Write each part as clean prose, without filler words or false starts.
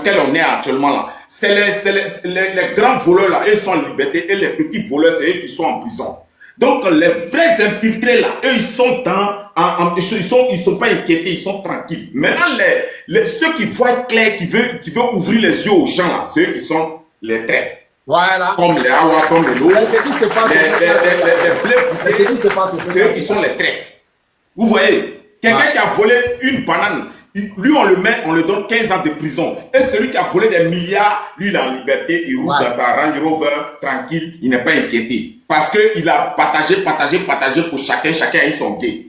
lequel on est actuellement là, c'est les grands voleurs là, ils sont en liberté et les petits voleurs, c'est eux qui sont en prison. Donc les vrais infiltrés là, eux ils sont ils sont pas inquiétés, ils sont tranquilles. Maintenant ceux qui voient clair, qui veulent ouvrir les yeux aux gens là, c'est eux qui sont les traîtres. Voilà. Comme les Awa, comme les Lots, C'est qui se passe. c'est eux qui sont les traîtres. Vous voyez, quelqu'un qui a volé une banane, lui on le donne 15 ans de prison. Et celui qui a volé des milliards, lui il est en liberté, il roule dans sa Range Rover, tranquille, il n'est pas inquiété. Parce qu'il a partagé pour chacun a eu son gain.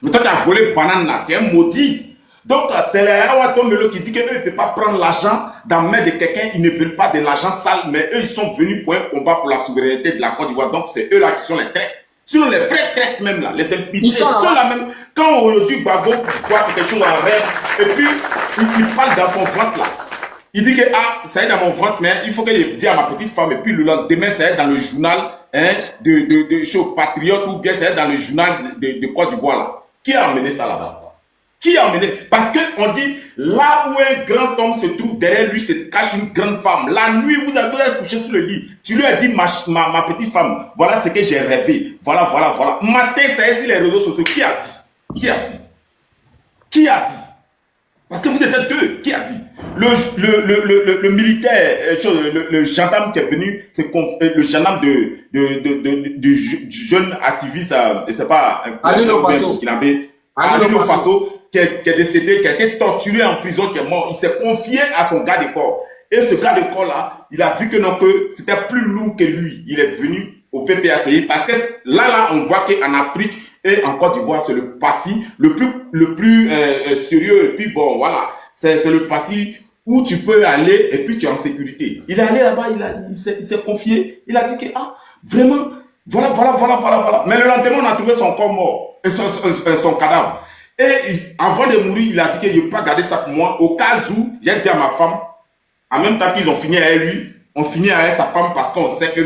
Mais toi tu as volé une banane là, tu es maudit. Donc c'est les Awatomelo qui dit qu'eux ne peuvent pas prendre l'argent dans la main de quelqu'un, ils ne veulent pas de l'argent sale, mais eux ils sont venus pour un combat pour la souveraineté de la Côte d'Ivoire. Donc c'est eux là qui sont les traîtres. Sinon les vrais traîtres même là, les infiltrés, ils sont là même. Quand aujourd'hui Gbagbo voit quelque chose en rêve, et puis il parle dans son ventre là. Il dit que ça est dans mon ventre, mais il faut que je dise à ma petite femme, et puis le lendemain ça est dans le journal de show Patriote, ou bien ça est dans le journal de Côte d'Ivoire là. Qui a amené ça là-bas? Qui a amené? Parce qu'on dit, là où un grand homme se trouve, derrière lui se cache une grande femme. La nuit, vous avez couché sur le lit. Tu lui as dit, ma petite femme, voilà ce que j'ai rêvé. Voilà. Matin, ça est sur les réseaux sociaux. Qui a dit? Qui a dit? Parce que vous êtes deux. Qui a dit? Le militaire, le gendarme qui est venu, c'est le gendarme du jeune activiste, je ne sais pas, Alino Faso, qui est décédé, qui a été torturé en prison, qui est mort. Il s'est confié à son gars de corps. Et ce gars de corps là, il a vu que c'était plus lourd que lui. Il est venu au PPACI parce que là, on voit qu'en Afrique et en Côte d'Ivoire, c'est le parti le plus sérieux. Et puis bon, voilà, c'est le parti où tu peux aller et puis tu es en sécurité. Il est allé là-bas, il s'est confié. Il a dit que, vraiment, voilà. Mais le lendemain, on a trouvé son corps mort, et son cadavre. Et avant de mourir, il a dit qu'il ne peut pas garder ça pour moi. Au cas où, j'ai dit à ma femme, en même temps qu'ils ont fini avec lui, on finit avec sa femme parce qu'on sait que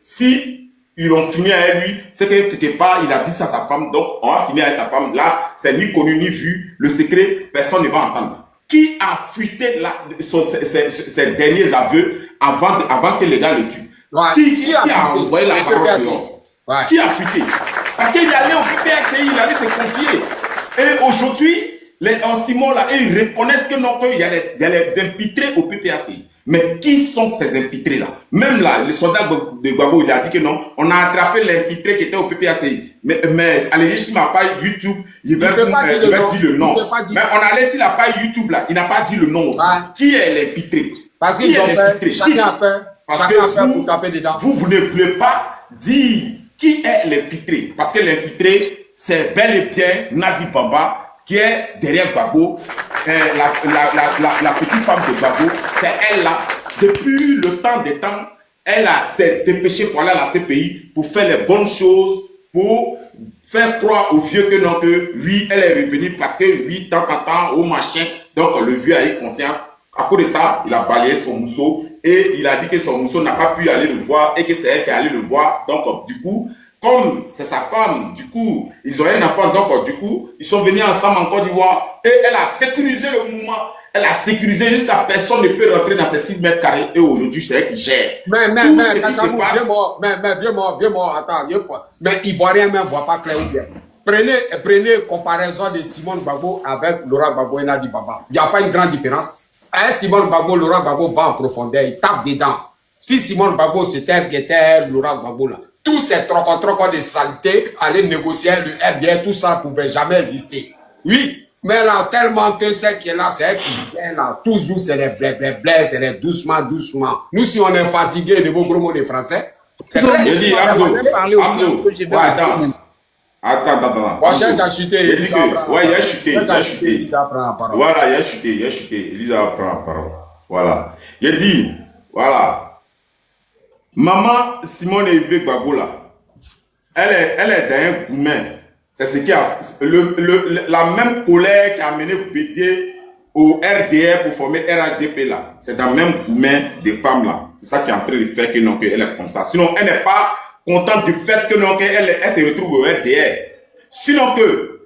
si ils ont fini avec lui, c'est que quelque part, il a dit ça à sa femme, donc on va finir avec sa femme. Là, c'est ni connu ni vu. Le secret, personne ne va entendre. Qui a fuité ses derniers aveux avant que les gars le tuent? Qui a envoyé la parole? Qui a fuité? Parce qu'il est allé au PPACI, il allait se confier. Et aujourd'hui, les Simon là, ils reconnaissent que qu'il y a les infiltrés au PPACI. Mais qui sont ces infiltrés là? Même là, le soldat de Gbagbo, il a dit que non, on a attrapé l'infiltré qui était au PPACI. Mais allez sur ma page YouTube, il va dire le nom. Mais on a laissé la page YouTube là, il n'a pas dit le nom aussi. Qui est l'infiltré? Parce qu'ils ont fait, chacun a fait. Parce que vous ne voulez pas dire qui est l'infiltré. Parce que l'infiltré, c'est bel et bien Nadi Bamba qui est derrière Gbagbo. La petite femme de Gbagbo, c'est elle là. Depuis le temps des temps, elle s'est dépêchée pour aller à la CPI pour faire les bonnes choses, pour faire croire aux vieux que oui, elle est revenue parce que oui, tant en temps, au machin. Donc le vieux a eu confiance. À cause de ça, il a balayé son mousseau et il a dit que son mousseau n'a pas pu aller le voir et que c'est elle qui est allée le voir. Donc, du coup, comme c'est sa femme, du coup, ils ont un enfant, donc, du coup, ils sont venus ensemble en Côte d'Ivoire et elle a sécurisé le mouvement. Elle a sécurisé jusqu'à personne ne peut rentrer dans ces 6 mètres carrés et aujourd'hui, c'est elle qui gère. Mais, vieux mort, attends, mais Ivoirien même ne voit pas clair ou bien. Prenez comparaison de Simone Gbagbo avec Laurent Gbagbo et Nadi Baba. Il n'y a pas une grande différence. Simone Gbagbo, Laurent Gbagbo va en profondeur, il tape dedans. Si Simone Gbagbo c'était Laurent Gbagbo là, tous ces trocons de saleté, aller négocier le RDR, tout ça ne pouvait jamais exister. Oui, mais là, tellement que celle qui est là, c'est elle qui vient là. Toujours, c'est les blé, c'est les doucement. Nous, si on est fatigué de vos gros mots de français, c'est vrai. Je dis, Attends. J'ai chuté. Il a chuté. Voilà, il a chuté. Elisa va prendre la parole. Voilà. Il dit, voilà. Maman Simone Eve Gbagbo là, elle est dans un gourmet. C'est ce qui a la même colère qui a amené Bédier au RDR pour former RADP là. C'est dans le même gourmet des femmes là. C'est ça qui est en train de faire que qu'elle est comme ça. Sinon, elle n'est pas contente du fait que elle se retrouve au RDR. Sinon que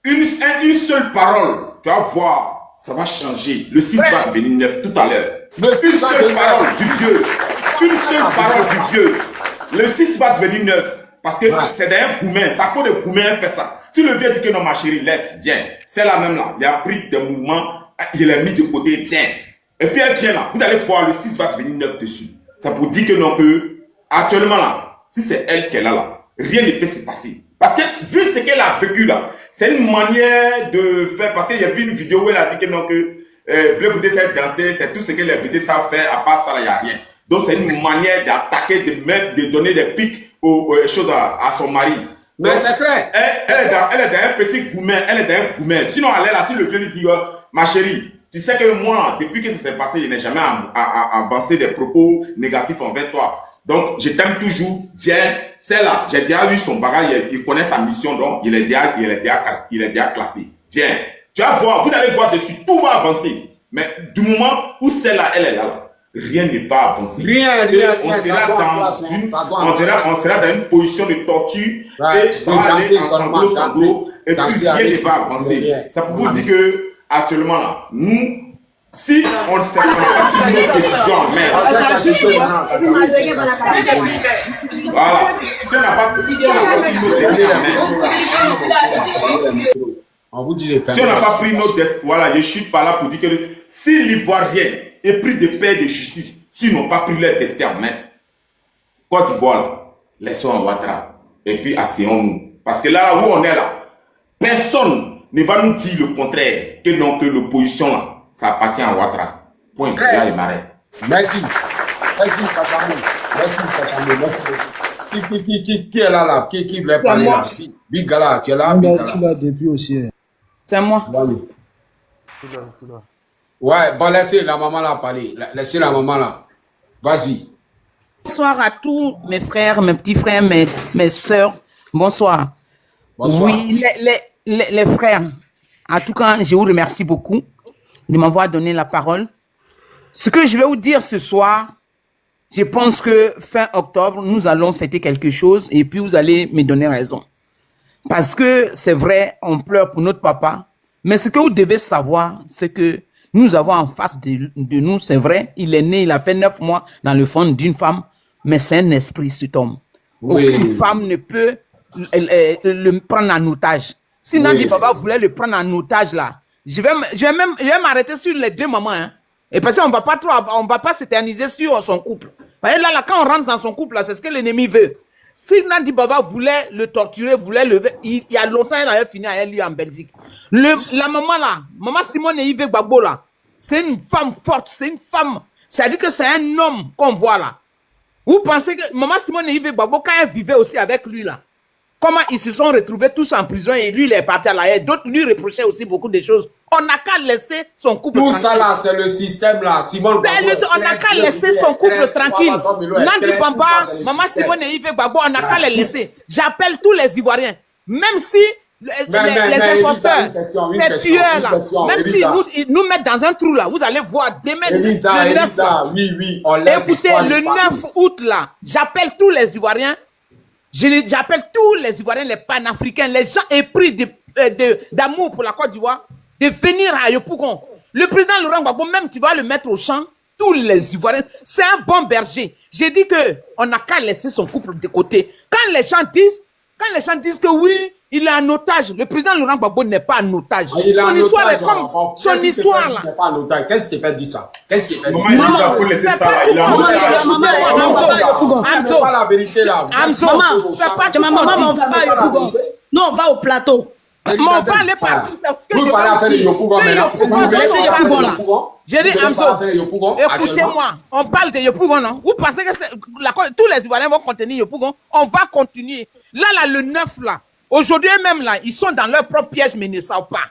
une seule parole, tu vas voir, ça va changer. Le 6 va devenir 9 tout à l'heure. Le 6 Une va seule devenir parole 9. du vieux. Une seule parole du vieux. Le 6 va devenir 9. Parce que c'est d'un Goumen. Ça cause de Goumen fait ça. Si le vieux dit que non, ma chérie, laisse, viens. C'est la même là. Il a pris des mouvements. Il l'a mis de côté, viens. Et puis elle vient là. Vous allez voir, le 6 va devenir 9 dessus. Ça pour dire que non, que actuellement là, si c'est elle qu'elle a là, rien ne peut se passer. Parce que vu ce qu'elle a vécu là, c'est une manière de faire. Parce qu'il y a vu une vidéo où elle a dit que non, que Bleu Bouté sait danser, c'est tout ce que les Boutés savent faire, à part ça, il n'y a rien. Donc c'est une manière d'attaquer, de mettre, de donner des pics aux choses à son mari. Mais c'est clair. Elle est dans un petit Goumen, elle est dans un Goumen. Sinon, elle est là, si le vieux lui dit, ma chérie, tu sais que moi, depuis que ça s'est passé, je n'ai jamais avancé des propos négatifs envers toi. Donc, je t'aime toujours, viens, c'est là. J'ai déjà eu son bagage, il connaît sa mission, donc il est déjà classé. Viens. Tu vas voir, vous allez voir dessus, tout va avancer. Mais du moment où celle-là, elle est là, rien ne va avancer. Rien. On sera dans une position de torture Ouais, et va aller en sanglots, et puis rien ne va avancer. Ça pour vous dire que, actuellement, là, nous, si on ne sait pas pris nos décisions en main, voilà, si on n'a pas pris nos décisions en main, on vous dit les faits. si on n'a pas pris notre destin, voilà, je chute par là pour dire que si l'Ivoirien est pris de paix de justice, s'ils n'ont pas pris leur destin en main, Côte d'Ivoire, laissons en Ouattara et puis asseyons-nous. Parce que là où on est là, personne ne va nous dire le contraire, que non, que l'opposition là, ça appartient à Ouattara. Point. Là, il m'arrête. Merci. Merci, Kakamou. Merci, Kakamou. Merci. Qui est là? Qui voulait parler là? Bigala, tu es là? Tu l'as depuis aussi. C'est moi. Ouais, bon, laissez la maman là parler. Laissez la maman là. Vas-y. Bonsoir à tous mes frères, mes petits frères, mes soeurs. Bonsoir. Bonsoir. Oui, les frères. En tout cas, je vous remercie beaucoup de m'avoir donné la parole. Ce que je vais vous dire ce soir, je pense que fin octobre, nous allons fêter quelque chose et puis vous allez me donner raison. Parce que c'est vrai, on pleure pour notre papa. Mais ce que vous devez savoir, c'est que nous avons en face de nous, c'est vrai, il est né, il a fait 9 mois dans le fond d'une femme, mais c'est un esprit, cet homme. Oui. Aucune femme ne peut le prendre en otage. Si Nandi Baba voulait le prendre en otage là, je vais m'arrêter sur les deux mamans. Hein. Et parce qu'on va pas s'éterniser sur son couple. Vous voyez, là, quand on rentre dans son couple, c'est ce que l'ennemi veut. Si Nandi Baba voulait le torturer, il y a longtemps, il avait fini avec lui en Belgique. La maman là, maman Simone Yves Gbagbo là, c'est une femme forte, c'est une femme. C'est-à-dire que c'est un homme qu'on voit là. Vous pensez que maman Simone Yves Gbagbo, quand elle vivait aussi avec lui là, comment ils se sont retrouvés tous en prison et lui il est parti à la haie. D'autres lui reprochaient aussi beaucoup de choses. On n'a qu'à laisser son couple Tout tranquille. ça là, c'est le système là. Simone Gbagbo, On n'a qu'à laisser son couple tranquille. Nandi Baba, maman Simone Yves Gbagbo, on n'a qu'à les laisser. J'appelle tous les Ivoiriens. Même si les imposteurs, ces tueurs là, même si nous mettent dans un trou là, vous allez voir demain Elisa, le 9 là. oui, on laisse. Écoutez, le 9 août là, j'appelle tous les Ivoiriens. J'appelle tous les Ivoiriens, les panafricains, les gens épris d'amour pour la Côte d'Ivoire, de venir à Yopougon. Le président Laurent Gbagbo, même tu vas le mettre au champ, tous les Ivoiriens, c'est un bon berger. J'ai dit qu'on n'a qu'à laisser son couple de côté. Quand les gens disent que oui, il est en otage, le président Laurent Gbagbo n'est pas en otage. Son histoire est comme son histoire là. Qu'est-ce qui fait dire ça? Qu'est-ce qui fait dire Maman, il a pour laisser ça là. Il a c'est pas la vérité là. Maman, c'est pas tout Maman, on va pas à Yopougon. Non, on va au plateau. Mais on va aller partir parce que Vous parlez à faire le Yopougon maintenant. Laissez Yopougon là. J'ai dit, Amzo, écoutez-moi, on parle de Yopougon, non? Vous pensez que tous les Ivoiriens vont contenir Yopougon? On va continuer. Là, le 9, là, aujourd'hui même, là, ils sont dans leur propre piège, mais ils ne savent pas.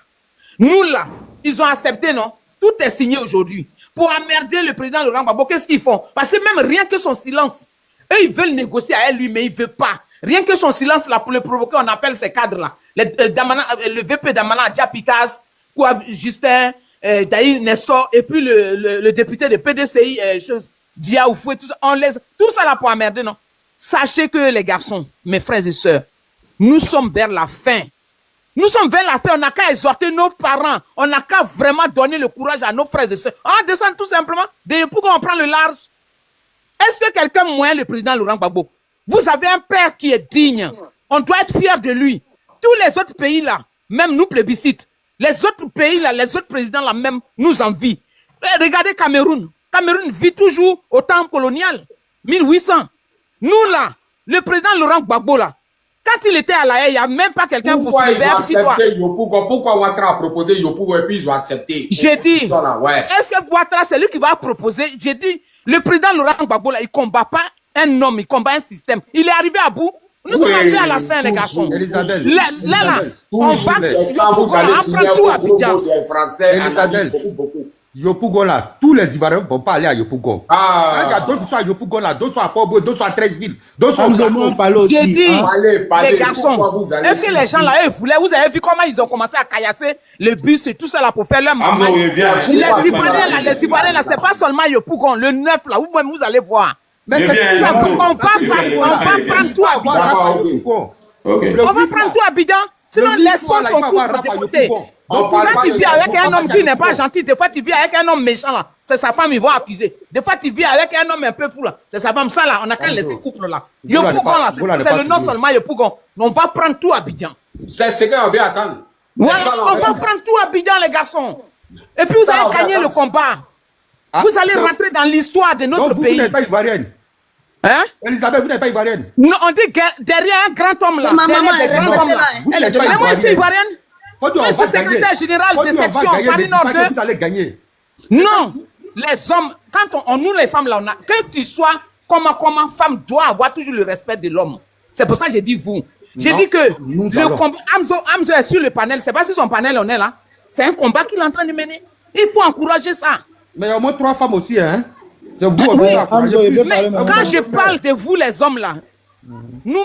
Nous, là, ils ont accepté, non? Tout est signé aujourd'hui. Pour emmerder le président Laurent Gbagbo, qu'est-ce qu'ils font? Parce que même rien que son silence, eux, ils veulent négocier avec lui, mais il ne veut pas. Rien que son silence, là, pour le provoquer, on appelle ces cadres-là. Le VP Damana, Diapikas, Justin, Daïr Nestor, et puis le député de PDCI, Dia Oufoué, tout ça, tout ça là pour emmerder, non? Sachez que les garçons, mes frères et sœurs, nous sommes vers la fin. Nous sommes vers la fin, on n'a qu'à exhorter nos parents, on n'a qu'à vraiment donner le courage à nos frères et sœurs. On descend tout simplement, pourquoi on prend le large? Est-ce que quelqu'un moyen le président Laurent Gbagbo? Vous avez un père qui est digne, on doit être fier de lui. Tous les autres pays là, même nous plébiscitent. Les autres pays là, les autres présidents là même nous envient. Et regardez Cameroun. Cameroun vit toujours au temps colonial, 1800. Nous là, le président Laurent Gbagbo là, quand il était à la haie, il n'y a même pas quelqu'un pour Pourquoi se ils vont lever. accepter Yopougon? Pourquoi Ouattara a proposé Yopougon et puis ils vont accepter? J'ai dit, Ouais. est-ce que Ouattara, c'est lui qui va proposer? J'ai dit, le président Laurent Gbagbo, là, il ne combat pas un homme, il combat un système. Il est arrivé à bout. Nous sommes arrivés à la fin, les garçons. Elisabeth. Là, on va Quand vous allez signer prendre tout à au groupe Abidjan. des Français, Elisabeth. beaucoup. Yopougon là, tous les Ivoiriens ne vont pas aller à Yopougon. Ah. Il y a d'autres qui sont à Yopougon là, d'autres sont à Port-Boué, d'autres sont à 13 villes, d'autres sont Hamza, au moi, on Gabon. parle aussi. J'ai dit, Parlez, les garçons, pourquoi vous allez est-ce que les gens là, ils voulaient, vous avez vu comment ils ont commencé à caillasser le bus et tout ça là pour faire leur Hamza, maman. oui, viens. Les Ivoiriens là, c'est pas seulement Yopougon, le 9 là, vous-même vous allez voir. Mais Je c'est viens, tout Hamza. On va prendre tout à Abidjan. D'accord, ok. Yopougon. Ok. On va prendre tout à Abidjan. Sinon, Le les huit sons soirs, là, sont il va avoir coupés rap à de côté. Yopougon. On parle Quand pas tu de vis avec un Yopougon. homme qui n'est pas gentil, des fois tu vis avec un homme méchant là, c'est sa femme, il va accuser. Des fois tu vis avec un homme un peu fou là, c'est sa femme, ça là, on a qu'à laisser couple là. Yopougon là, c'est le nom seulement Yopougon. On va prendre tout à Abidjan. C'est ce qu'on veut attendre. Voilà, C'est ça, on va prendre tout à Abidjan les garçons. Et puis vous Ça, on allez va gagner le attendre. combat. Ah, Vous allez c'est- rentrer dans l'histoire de notre Donc vous pays. n'êtes pas ivoirienne. Hein? Elisabeth, vous n'êtes pas ivoirienne. Non, on dit derrière un grand homme là. Ma maman, derrière elle des reste grands hommes, là. là. Vous Elle est n'êtes de pas la Mais moi je suis ivoirienne. Faut dire, Je on suis va secrétaire gagner. général Faut de dire, on va section gagner, Paris mais Nord dis pas que 2. vous allez gagner. Non, les hommes, quand on nous les femmes là, on a, que tu sois comment, femme doit avoir toujours le respect de l'homme. C'est pour ça que j'ai dit vous. J'ai Non, dit que nous le allons. combat, Hamza est sur le panel, c'est pas sur son panel on est là. C'est un combat qu'il est en train de mener. Il faut encourager ça. Mais il y a au moins 3 femmes aussi, hein. C'est vous, Oui, on va Hamza, encourager il plus. veut Mais parler maintenant. quand je parle de vous les hommes là, nous,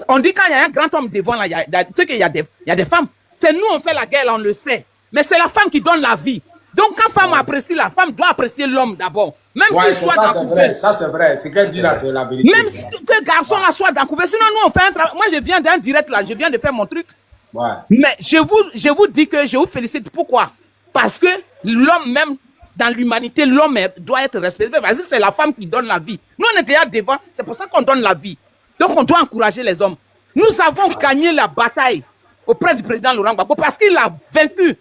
on dit quand il y a un grand homme devant là, tu sais qu'il y a des femmes. C'est nous on fait la guerre là, on le sait. Mais c'est la femme qui donne la vie. Donc quand femme apprécie la femme doit apprécier l'homme d'abord. Même Ouais, qu'il c'est soit ça, dans c'est la vrai. Ça, c'est vrai. Ce qu'elle dit là, c'est la vérité. même si que garçon là soit dans la sinon nous on fait un travail. Moi je viens d'un direct là, je viens de faire mon truc. Ouais. Mais je vous dis que je vous félicite. Pourquoi? Parce que l'homme même, dans l'humanité, l'homme doit être respecté. Parce que c'est la femme qui donne la vie. Nous on est déjà devant, c'est pour ça qu'on donne la vie. Donc on doit encourager les hommes. Nous avons gagné la bataille auprès du président Laurent Gbagbo parce qu'il a vaincu.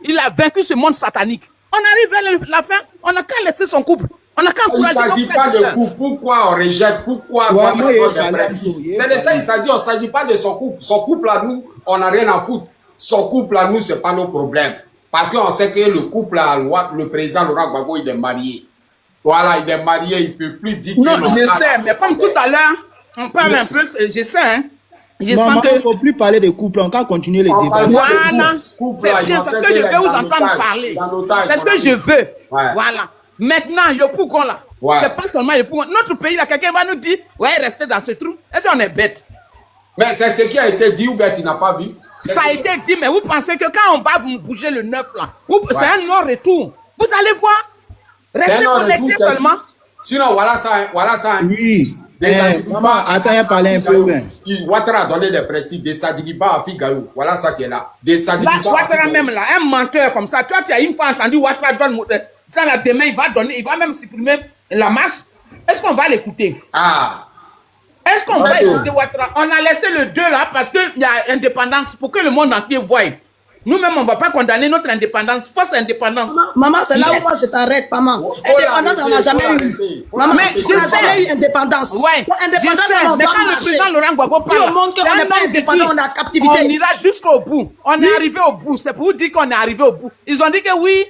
Il a vaincu ce monde satanique. On arrive vers la fin, on n'a qu'à laisser son couple. On n'a qu'à Il ne encourager s'agit nos pas frères et de sœurs. couple. Pourquoi on rejette? Pourquoi Ouais, on moi, il prend des fallait principes? il C'est de ça fallait. qu'il s'agit. On ne s'agit pas de son couple. Son couple à nous, on n'a rien à foutre. Son couple à nous, ce n'est pas nos problèmes. Parce qu'on sait que le couple à le président Laurent Gbagbo, il est marié. Voilà, il est marié, il ne peut plus dire Non, que je sais, mais comme tout à l'heure, on parle un peu, je sais, hein. Je Non, sens mais que. il ne faut plus parler de couple, on va continuer les On débats. parle- Voilà, couple, là, c'est bien, ils c'est ce ont que je fait veux vous dans entendre l'otage, parler. dans l'otage, C'est ce que voilà. je veux. Ouais. Voilà. Maintenant, Yopougon là, Ouais. c'est pas seulement Yopougon. Notre pays là, quelqu'un va nous dire, ouais, restez dans ce trou. Est-ce qu'on est bête? Mais c'est ce qui a été dit ou bien tu n'as pas vu? Ça a été dit, mais vous pensez que quand on va bouger le 9 là, c'est un non-retour. Vous allez voir. C'est Restez un ordre de connectés tout, c'est- seulement. Sinon, voilà ça. Voilà ça. Oui. Des Maman, attends, il a parlé un peu. Ouais. Ouattara a donné des principes. Des Sadigiba à Figayou. Voilà ça qui est là. Des Là, Sadigiba. Ouattara même là, un menteur comme ça. Toi, tu as une fois entendu Ouattara donne ça là demain, il va même supprimer la marche. Est-ce qu'on va l'écouter? Ah. Est-ce qu'on va D'accord. écouter Ouattara? On a laissé le 2 là parce qu'il y a indépendance pour que le monde entier voie. Nous-mêmes, on ne va pas condamner notre indépendance. Fausse indépendance. Maman, c'est là où moi je t'arrête, maman. Indépendance, on n'a jamais eu. Maman, Mais on je n'a sais. jamais eu indépendance. Ouais, Pour je indépendance, sais, on mais doit quand le marcher. président Laurent Gbagbo Dis parle, au monde qu'on c'est n'est un pas homme qui indépendant, dit, on est en captivité. on ira jusqu'au bout. On est arrivé au bout. C'est pour vous dire qu'on est arrivé au bout. Ils ont dit que oui,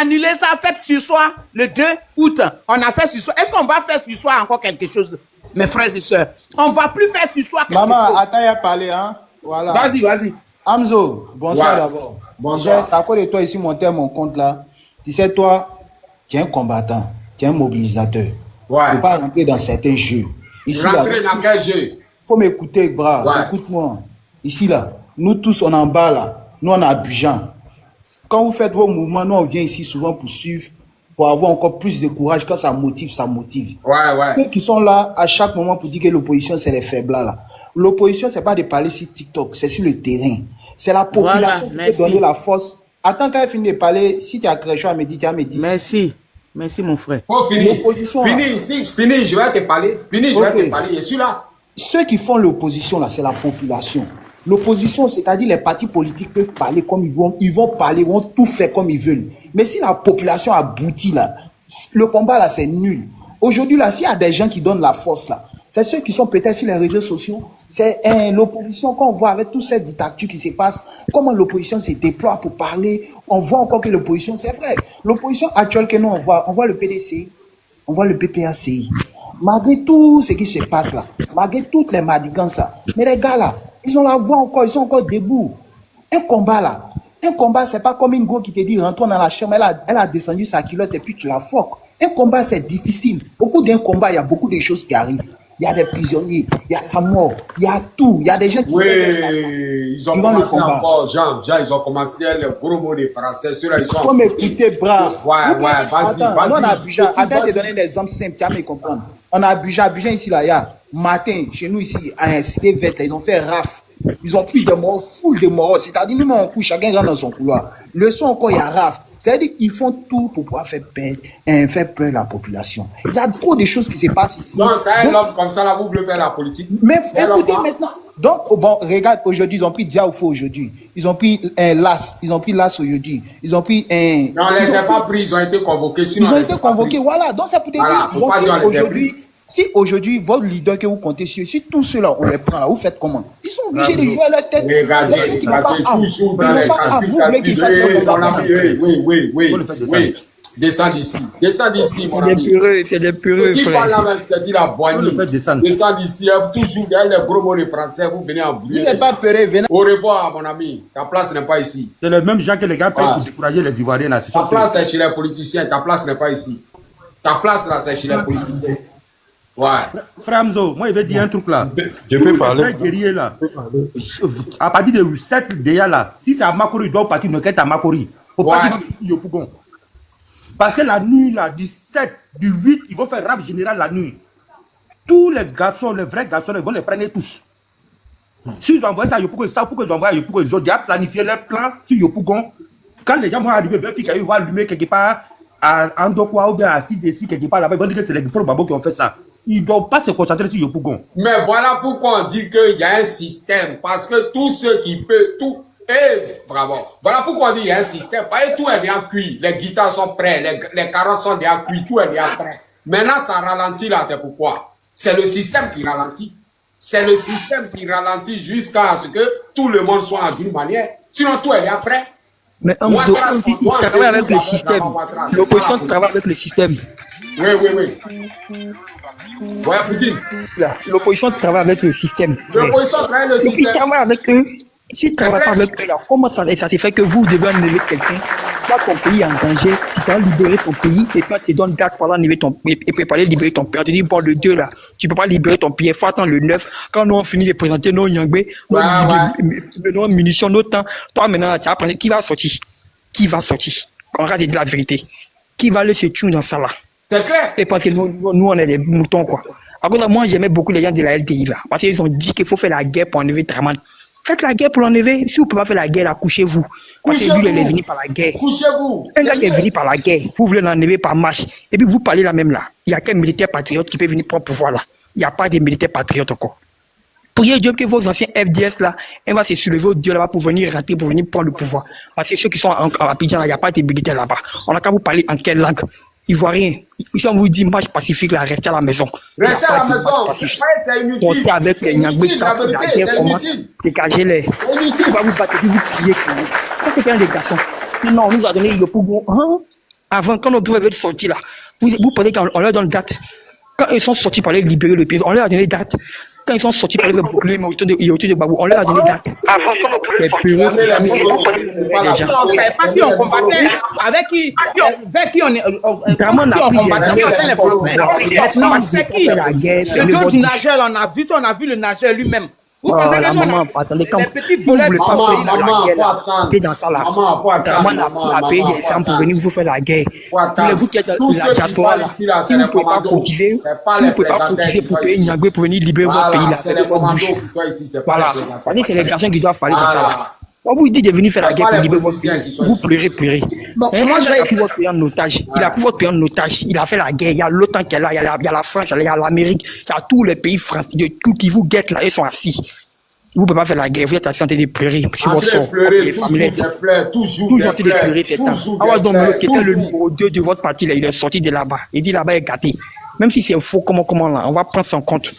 annuler ça, faites sur soi le 2 août. On a fait sur soi. Est-ce qu'on va faire sur soi encore quelque chose, mes frères et sœurs? On ne va plus faire sur soi quelque Maman, chose. attends, il a parlé, hein. Voilà. Vas-y. Hamzo, bonsoir Ouais. d'abord. Bonsoir. C'est à cause de toi ici, monter mon compte là. Tu sais, toi, tu es un combattant, tu es un mobilisateur. Ouais. Il ne faut pas rentrer dans certains jeux. Ici, là, Rentrer dans quel jeu? faut m'écouter, bras. Ouais. Écoute-moi. Ici, là, nous tous, on est en bas, là. Nous, on est à Abidjan. Quand vous faites vos mouvements, nous, on vient ici souvent pour suivre pour avoir encore plus de courage quand ça motive, ça motive. Ouais. Ceux qui sont là à chaque moment pour dire que l'opposition, c'est les faiblards là. L'opposition, c'est pas de parler sur TikTok, c'est sur le terrain. C'est la population qui peut donner la force. Attends, quand elle finit de parler, si tu as quelque chose à me dire, tu as me dire. Merci mon frère. Oh, fini. L'opposition, Fini, je vais te parler. Fini, je vais te parler. Je suis là. Ceux qui font l'opposition là, c'est la population. L'opposition, c'est-à-dire les partis politiques peuvent parler comme ils vont parler, ils vont tout faire comme ils veulent. Mais si la population aboutit là, le combat là, c'est nul. Aujourd'hui là, s'il y a des gens qui donnent la force là, c'est ceux qui sont peut-être sur les réseaux sociaux. C'est l'opposition qu'on voit avec toute cette dictature qui se passe, comment l'opposition se déploie pour parler. On voit encore que l'opposition, c'est vrai. L'opposition actuelle que nous on voit le PDC, on voit le PPACI. Malgré tout ce qui se passe là, malgré toutes les madigances là, mais les gars là, ils ont la voix encore, ils sont encore debout. Un combat, c'est pas comme une go qui te dit rentrons dans la chambre, elle a descendu sa culotte et puis tu la foques. Un combat, c'est difficile. Au cours d'un combat, il y a beaucoup de choses qui arrivent. Il y a des prisonniers, il y a la mort, il y a tout. Il y a des gens qui ils ont commencé encore, Jean, ils ont commencé les gros mots des Français. Ceux-là, ils sont... Comme écoutez, bras. Vas-y. On a Abidjan. Attends, je te donner des exemples simples, tu vas me comprendre. On a Abidjan ici, là, il y a matin, chez nous ici, à un cité verte, ils ont fait raf. Ils ont pris des morts, foule de morts. C'est-à-dire, nous, on couche, chacun rentre dans son couloir. Le son, encore, il y a raf. C'est-à-dire qu'ils font tout pour pouvoir faire peur à la population. Il y a trop de choses qui se passent ici. Non, ça est l'homme comme ça, là, vous voulez faire la politique. Mais écoutez maintenant. Donc, bon, regarde, aujourd'hui, ils ont pris Diaoufo aujourd'hui. Ils ont pris Las. Ils ont pris Las aujourd'hui. Ils ont pris Non, on les a pas pris, ils ont été convoqués. Ils ont été convoqués, voilà. Donc, ça peut être dire, si aujourd'hui, votre leader que vous comptez sur, si tous ceux-là, on les prend là, vous faites comment? Ils sont obligés de jouer à leur tête. Regardez, les gens qui n'ont pas à vous voulez qu'ils fassent Oui. Descends d'ici, mon ami. C'est des pureux, qui parle là même, c'est dit la boignée. Descends d'ici, toujours derrière les gros mots des Français, vous venez en bouillir. Vous n'êtes pas peureux, venez. Au revoir, mon ami. Ta place n'est pas ici. C'est les mêmes gens que les gars payent pour décourager les Ivoiriens là. Ta place, c'est chez les politiciens. Ta place n'est pas ici. Ta place là, c'est chez les politiciens. Ouais. Frère Amzo, moi je vais dire un truc là. Je peux parler. Les guerriers là, à partir de 7 déjà là, si c'est à Makori, il doit partir, ne quitte à Makori. Faut pas dire Yopougon. Parce que la nuit là, du 7, du 8, ils vont faire rap général la nuit. Tous les garçons, les vrais garçons, ils vont les prendre tous. Si ils envoient ça à Yopougon, ils savent pourquoi ils envoient à Yopougon. Ils ont déjà planifié leur plan sur Yopougon. Quand les gens vont arriver, ils vont allumer quelque part à Andokwa ou bien à Sidesi, quelque part là-bas, ils vont dire que c'est les pro-babos qui ont fait ça. Ils ne doivent pas se concentrer sur Yopougon. Mais voilà pourquoi on dit qu'il y a un système. Parce que tous ceux qui peuvent, tout. Bravo. Voilà pourquoi on dit qu'il y a un système. Parce que tout est bien cuit. Les guitares sont prêts, les carottes sont bien cuits, tout est bien prêt. Maintenant, ça ralentit là, c'est pourquoi. C'est le système qui ralentit. C'est le système qui ralentit jusqu'à ce que tout le monde soit en d'une manière. Sinon, tout est bien prêt. Mais on travaille avec le système. L'opposition travaille avec le système. Oui. Ouais, Poutine. L'opposition travaille avec le système. L'opposition travaille avec le système. Ils travaillent avec eux. S'ils ne travaillent pas avec eux, là, comment ça se fait que vous devez enlever quelqu'un? Toi, ton pays est en danger, tu dois libérer ton pays, et toi, tu donnes date pour enlever ton pays, et préparer libérer ton pays. On te dit, bon, le 2, là, tu ne peux pas libérer ton pays, il faut attendre le 9. Quand nous, on finit de présenter nos Yangbe, nos munitions, nos temps, toi, maintenant, tu vas prendre, qui va sortir? On va dire la vérité. Qui va aller se tuer dans ça, là? C'est clair. Et parce que nous, on est des moutons, quoi. Alors, moi, j'aimais beaucoup les gens de la LTI, là, parce qu'ils ont dit qu'il faut faire la guerre pour enlever Draman. Faites la guerre pour l'enlever. Si vous ne pouvez pas faire la guerre, là, couchez-vous. Parce que lui, il est venu par la guerre. Couchez-vous. Un gars qui est venu par la guerre, vous voulez l'enlever par marche. Et puis vous parlez là même là. Il n'y a qu'un militaire patriote qui peut venir prendre pouvoir là. Il n'y a pas de militaire patriote encore. Priez Dieu que vos anciens FDS là, on va se soulever au Dieu là-bas pour venir rentrer, pour venir prendre le pouvoir. Parce que ceux qui sont en Abidjan là, il n'y a pas de militaires là-bas. On a qu'à vous parler en quelle langue? Ivoirien. Si on vous dit marche pacifique là, restez à la maison. Restez à la maison. C'est inutile. Portez avec les Nyangbe, la vérité, c'est inutile. Dégagez-les. On va vous battre, vous crier. Ça c'est un des garçons. Non, on nous a donné Yopougon. Avant, quand nos gars veulent sortir là, vous pensez qu'on leur donne date. Quand ils sont sortis pour aller libérer le pays, on leur a donné date. Quand ils sont sortis pour aller faire boucler les autour de Babou, on leur a donné date. Avant, quand nos gars sortis, on ne savait pas qui on combattait, avec qui on combattait. Maintenant, on sait qui. Le gars du nageur, on a vu le nageur lui-même. Vous Oh pensez que la nous, maman, on a- attendez, quand les petits vous ne voleurs voulez pas Maman, faire la maman, guerre faut là, attendre. payer dans ça là. Maman, faut attendre. Vraiment, Maman, la payer maman, des faut femmes pour attendre. venir vous faire la guerre. Faut attendre. Vous qui êtes Tous la ceux qui diaspora parlent là, ici, là, si c'est vous les ne pouvez pas commandos. cotiser, C'est pas si les vous ne pouvez pas présenteurs cotiser qui pour sont payer ici. Niangbe pour venir libérer votre pays Voilà, là, c'est les fermez votre commandos bouche. qui sont ici, c'est pas Voilà. les présenteurs. Regardez, c'est les garçons qui doivent parler de ça là. Voilà. On vous dit de venir faire la C'est guerre pas pour les libérer votre politiciens pays. qui sont Vous ici. pleurez. Bon, Hein, moi, il je a vais. pris votre pays en otage. Il a pris votre pays en otage. Il a fait la guerre. Il y a l'OTAN qui est là. Il y a la France, il y a l'Amérique. Il y a tous les pays français, tout qui vous guettent là. Ils sont assis. Vous ne pouvez pas faire la guerre. Vous êtes assis en train de pleurer sur votre sort. Pleurer, Les toujours familles. des pleurs, toujours Toujours des en train de pleurer, pleurs, c'est ça. toujours Awa des Domolo, pleurs, qui était le toujours. numéro 2 de votre parti, là, il est sorti de là-bas. Il dit là-bas est gâté. Même si c'est faux, comment là, on va prendre ça en compte.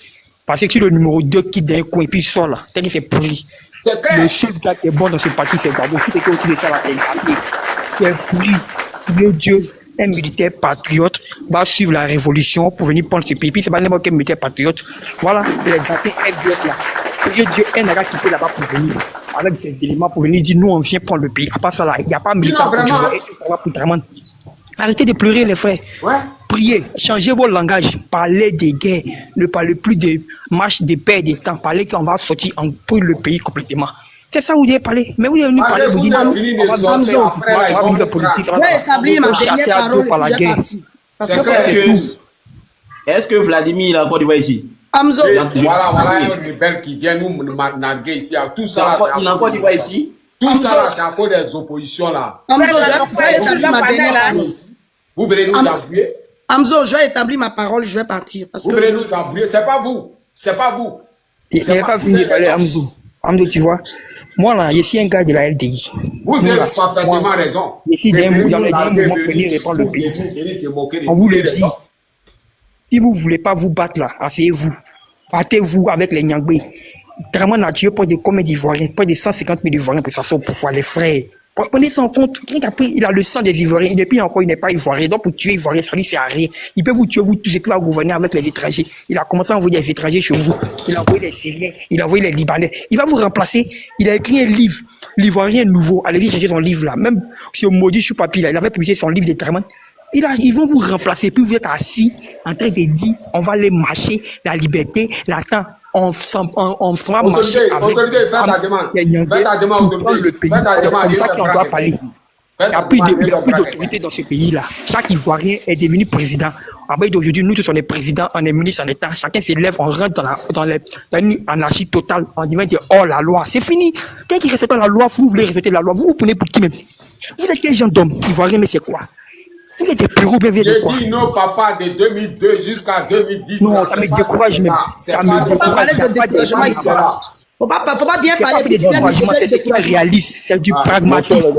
Parce que si le numéro 2 quitte d'un coin et puis il sort là, tel qu'il c'est pourri. C'est Le clair. seul gars qui est bon dans ce parti, c'est Gbagbo. Tout est autour de ça là, c'est gâté. Qui est pourri. Le Dieu, un militaire patriote, va suivre la révolution pour venir prendre ce pays. Puis c'est pas n'importe quel militaire patriote. Voilà, les anciens FDS là. Le Dieu, un gars quitté là-bas pour venir. Avec ses éléments pour venir dire, nous on vient prendre le pays. À part ça là, il n'y a pas militaire vraiment, pour vraiment. Arrêtez de pleurer les frères. Ouais. Priez, changez votre langage, parlez des guerres, ne parlez plus de marche de paix et des temps, parlez qu'on va sortir en pour le pays complètement. C'est ça où vous devez parler. Mais vous devez nous parler, vous dites, avez fini de on va sortir, après, là, ils vont faire vous politique, ça Je va vais établir ma chasser dernière à dos parole par et la je vais guerre. partir. Parce C'est que clair. Est-ce que Vladimir il a encore du va ici? Hamzo, Voilà un rebelle qui vient nous narguer ici. Tout ça, là, c'est Il a à encore cause- du va ici? Tout ça, là, c'est à cause des oppositions, là. Hamzo, je vais établir ma dernière parole. Vous venez nous embrouiller. Hamzo, je vais établir ma parole, je vais partir. Parce Vous que venez je- nous embrouiller. C'est pas vous. C'est pas vous. Il n'est pas fini de parler, Hamdou. Hamdou, tu vois, moi là, je suis un gars de la LDI. Vous Nous, avez là, parfaitement moi, raison. je suis d'un Venez dans nous les narguer, moments venez venir reprendre le vous pays. venez se moquer de On vous nous, le c'est dit. des Si vous ne voulez pas vous battre là, asseyez-vous. Battez-vous avec les Nyangbe. Draman a tué près de combien d'Ivoiriens? Près de 150 000 Ivoiriens pour s'asseoir au pouvoir, les frères. Prenez ça en compte. Quelqu'un a pris, il a le sang des Ivoiriens. Et depuis encore, il n'est pas Ivoirien. Donc, pour tuer Ivoirien, ça lui sert à rien. Il peut vous tuer, vous tous, et puis va gouverner avec les étrangers. Il a commencé à envoyer des étrangers chez vous. Il a envoyé les Syriens. Il a envoyé les Libanais. Il va vous remplacer. Il a écrit un livre. L'Ivoirien nouveau. Allez-y chercher son livre là. Même sur Maudit sur papier là. Il avait publié son livre de Draman. Ils vont vous remplacer. Puis vous êtes assis en train de dire, on va aller marcher la liberté, l'attend. On fera marcher avec Autorité, faites ta demande. les Nyangbe Faites ta demande, pour autorité. prendre le pays. Faites ta C'est demande, comme ça il qu'on va doit faire parler. quelque chose. Il n'y a plus d'autorité dans ce pays-là. Chaque Ivoirien est devenu président. À partir d'aujourd'hui, nous tous sommes les présidents, on est ministres en État. Chacun s'élève, on rentre dans une anarchie totale. On dit, oh la loi, c'est fini. Quelqu'un qui respecte la loi, vous voulez respecter la loi. Vous vous prenez pour qui même? Vous êtes quel genre d'homme Ivoirien, mais c'est quoi? Vous êtes des péraux, bien de quoi? Je dis non, papa, de 2002 jusqu'à 2010. Non, ça me décourage même. Ça me Faut pas décourage. parler de découragement ici. Faut pas bien Il n'y a pas parler. fait de découragement, c'est ce qui est réaliste, c'est du pragmatisme.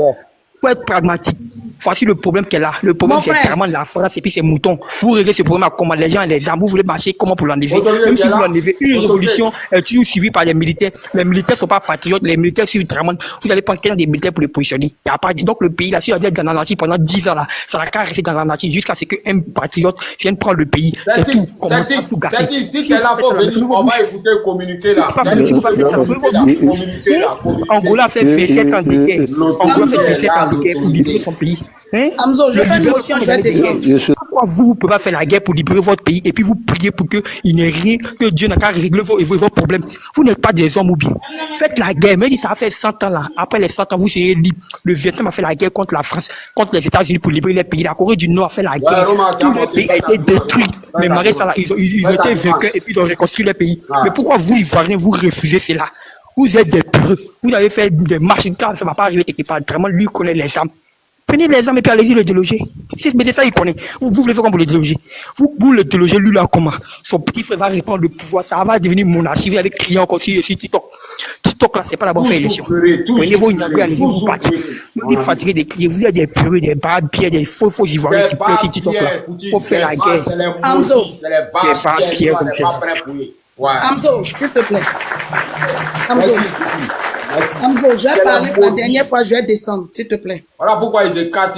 Faut être pragmatique. Voici le problème qu'elle a. Le problème, Mon c'est frère. vraiment la France et puis ses moutons. Vous réglez ce problème à comment les gens, les armes, vous voulez marcher comment pour l'enlever. Autorité, Même si vous là. l'enlevez, une Autorité. révolution est toujours suivie par les militaires. Les militaires ne sont pas patriotes, les militaires suivent vraiment. Vous allez prendre quelqu'un des militaires pour les positionner. Il y a pas, donc le pays, là, si on a été dans l'anarchie pendant 10 ans, là, ça n'a qu'à rester dans l'anarchie jusqu'à ce qu'un patriote vienne prendre le pays. C'est tout. Commence à tout gâter. C'est si tu es là pour venir, on va écouter le communiqué là. Si vous pas faire ça, Communiqué là. Angola fait 7 ans de guerre. Angola fait 7 ans de guerre pour libérer son pays. Hein? Hamzo, je Le fais une libérer motion, son je vais pays. descendre. Pourquoi vous ne pouvez pas faire la guerre pour libérer votre pays et puis vous priez pour qu'il n'y ait rien, que Dieu n'a qu'à régler vos problèmes? Vous n'êtes pas des hommes ou bien. Faites la guerre, mais ça a fait 100 ans là. Après les 100 ans, vous serez libre. Le Vietnam a fait la guerre contre la France, contre les États-Unis pour libérer les pays. La Corée du Nord a fait la guerre. Tous les pays ont été détruits. Mais malgré ça, là, ils ont été vaincus et puis ils ont reconstruit les pays. Mais pourquoi vous, Ivoiriens, vous refusez cela? Vous êtes des peureux. Vous avez fait des marches, ça ne va pas arriver quelque part. Vraiment, lui connaît les armes. Prenez les armes et puis allez-y le déloger. Si mais ça, il connaît. Vous voulez faire comme vous le déloger. Vous le délogez, lui là, comment? Son petit frère va reprendre le pouvoir. Ça va devenir monarchie. Vous allez crier encore sur TikTok. TikTok là, c'est pas la bonne élection. Prenez vos Nyangbe, allez-y vous battre. Vous êtes fatigués de crier. Vous êtes des peureux, des barbiers, des faux Ivoiriens qui pleurent sur TikTok là. Faut faire la guerre. Hamzo. Hamzo, s'il te plaît. Hamzo, Hamzo, je vais parler pour la dernière fois, je vais descendre, s'il te plaît. Voilà pourquoi ils écartent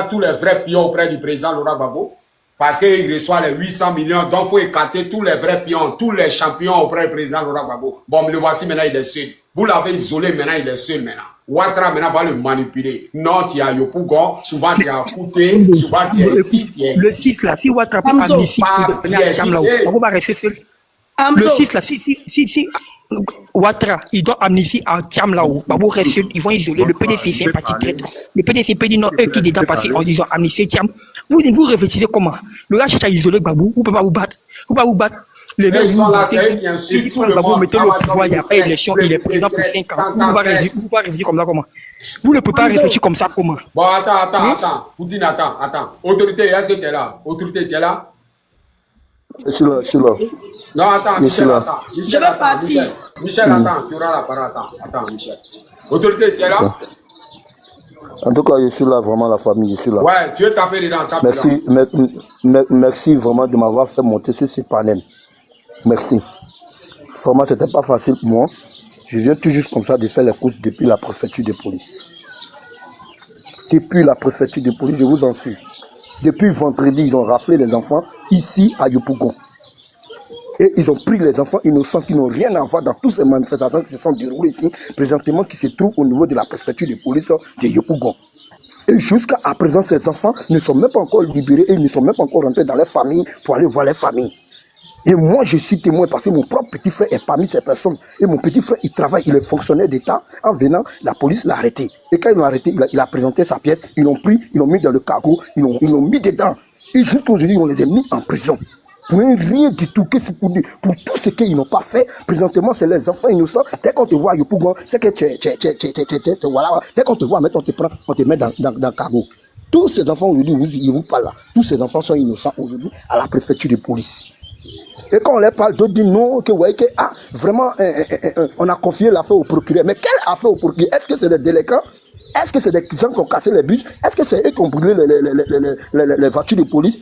tous les vrais pions auprès du président Laurent Gbagbo. Parce qu'il reçoit les 800 millions, donc il faut écarter tous les vrais pions, tous les champions auprès du président Laurent Gbagbo. Bon, le voici maintenant, il est seul. Vous l'avez isolé, maintenant il est seul maintenant. Ouattara maintenant va le manipuler. Non, tu as Yopougon, souvent tu as Kouté, souvent tu es ici, tu es Le 6 là, si Ouattara peut pas venir ici, vous devenez à Djam là, on va rester seul. Le Hamzo, 6 là, si Ouattara, ils doivent amnistier à Tiam là-haut. Babou reste, ils vont isoler le PDC, c'est un parti traître. Le PDC dit non, eux qui dedans passé, ils ont amnistié Tiam. Vous réfléchissez comment? Le gars cherche à isoler Babou, vous ne pouvez pas vous battre. Vous ne pouvez pas vous battre. Les mecs, ils sont là, c'est eux qui insultent tout le monde. Mettez le pouvoir, il n'y a pas d'élection, il est président pour 5 ans. Vous ne pouvez pas réfléchir comme ça comment? Vous ne pouvez pas réfléchir comme ça comment? Bon, attends. Poutine, attends. Autorité, est-ce que tu es là? Autorité, tu es là? Je suis là. Non, attends, Michel, attends. Je veux partir. Michel, attends, tu auras la parole. Attends, Michel. Autorité, tu es là? En tout cas, je suis là, vraiment, la famille, je suis là. Ouais, tu es tapé dedans, Merci vraiment de m'avoir fait monter sur ce panel. Merci. Vraiment, c'était pas facile pour moi. Je viens tout juste comme ça de faire les courses depuis la préfecture de police. Depuis la préfecture de police, je vous en suis. Depuis vendredi, ils ont raflé les enfants ici à Yopougon. Et ils ont pris les enfants innocents qui n'ont rien à voir dans toutes ces manifestations qui se sont déroulées ici, présentement, qui se trouvent au niveau de la préfecture de police de Yopougon. Et jusqu'à présent, ces enfants ne sont même pas encore libérés et ils ne sont même pas encore rentrés dans les familles pour aller voir les familles. Et moi, je suis témoin parce que mon propre petit frère est parmi ces personnes. Et mon petit frère, il travaille, il est fonctionnaire d'État. En venant, la police l'a arrêté. Et quand ils l'ont arrêté, il a présenté sa pièce. Ils l'ont pris, ils l'ont mis dans le cargo, ils l'ont mis dedans. Et jusqu'aujourd'hui, on les a mis en prison. Pour rien du tout, pour tout ce qu'ils n'ont pas fait, présentement, c'est les enfants innocents. Dès qu'on te voit à Yopougon, c'est que voilà. Dès qu'on te voit, on te met dans le cargo. Tous ces enfants aujourd'hui, ils vous parlent là. Tous ces enfants sont innocents aujourd'hui à la préfecture de police. Et quand on leur parle, d'autres disent non, vraiment, on a confié l'affaire au procureur. Mais quelle affaire au procureur? Est-ce que c'est des délinquants? Est-ce que c'est des gens qui ont cassé les bus? Est-ce que c'est eux qui ont brûlé les voitures de police?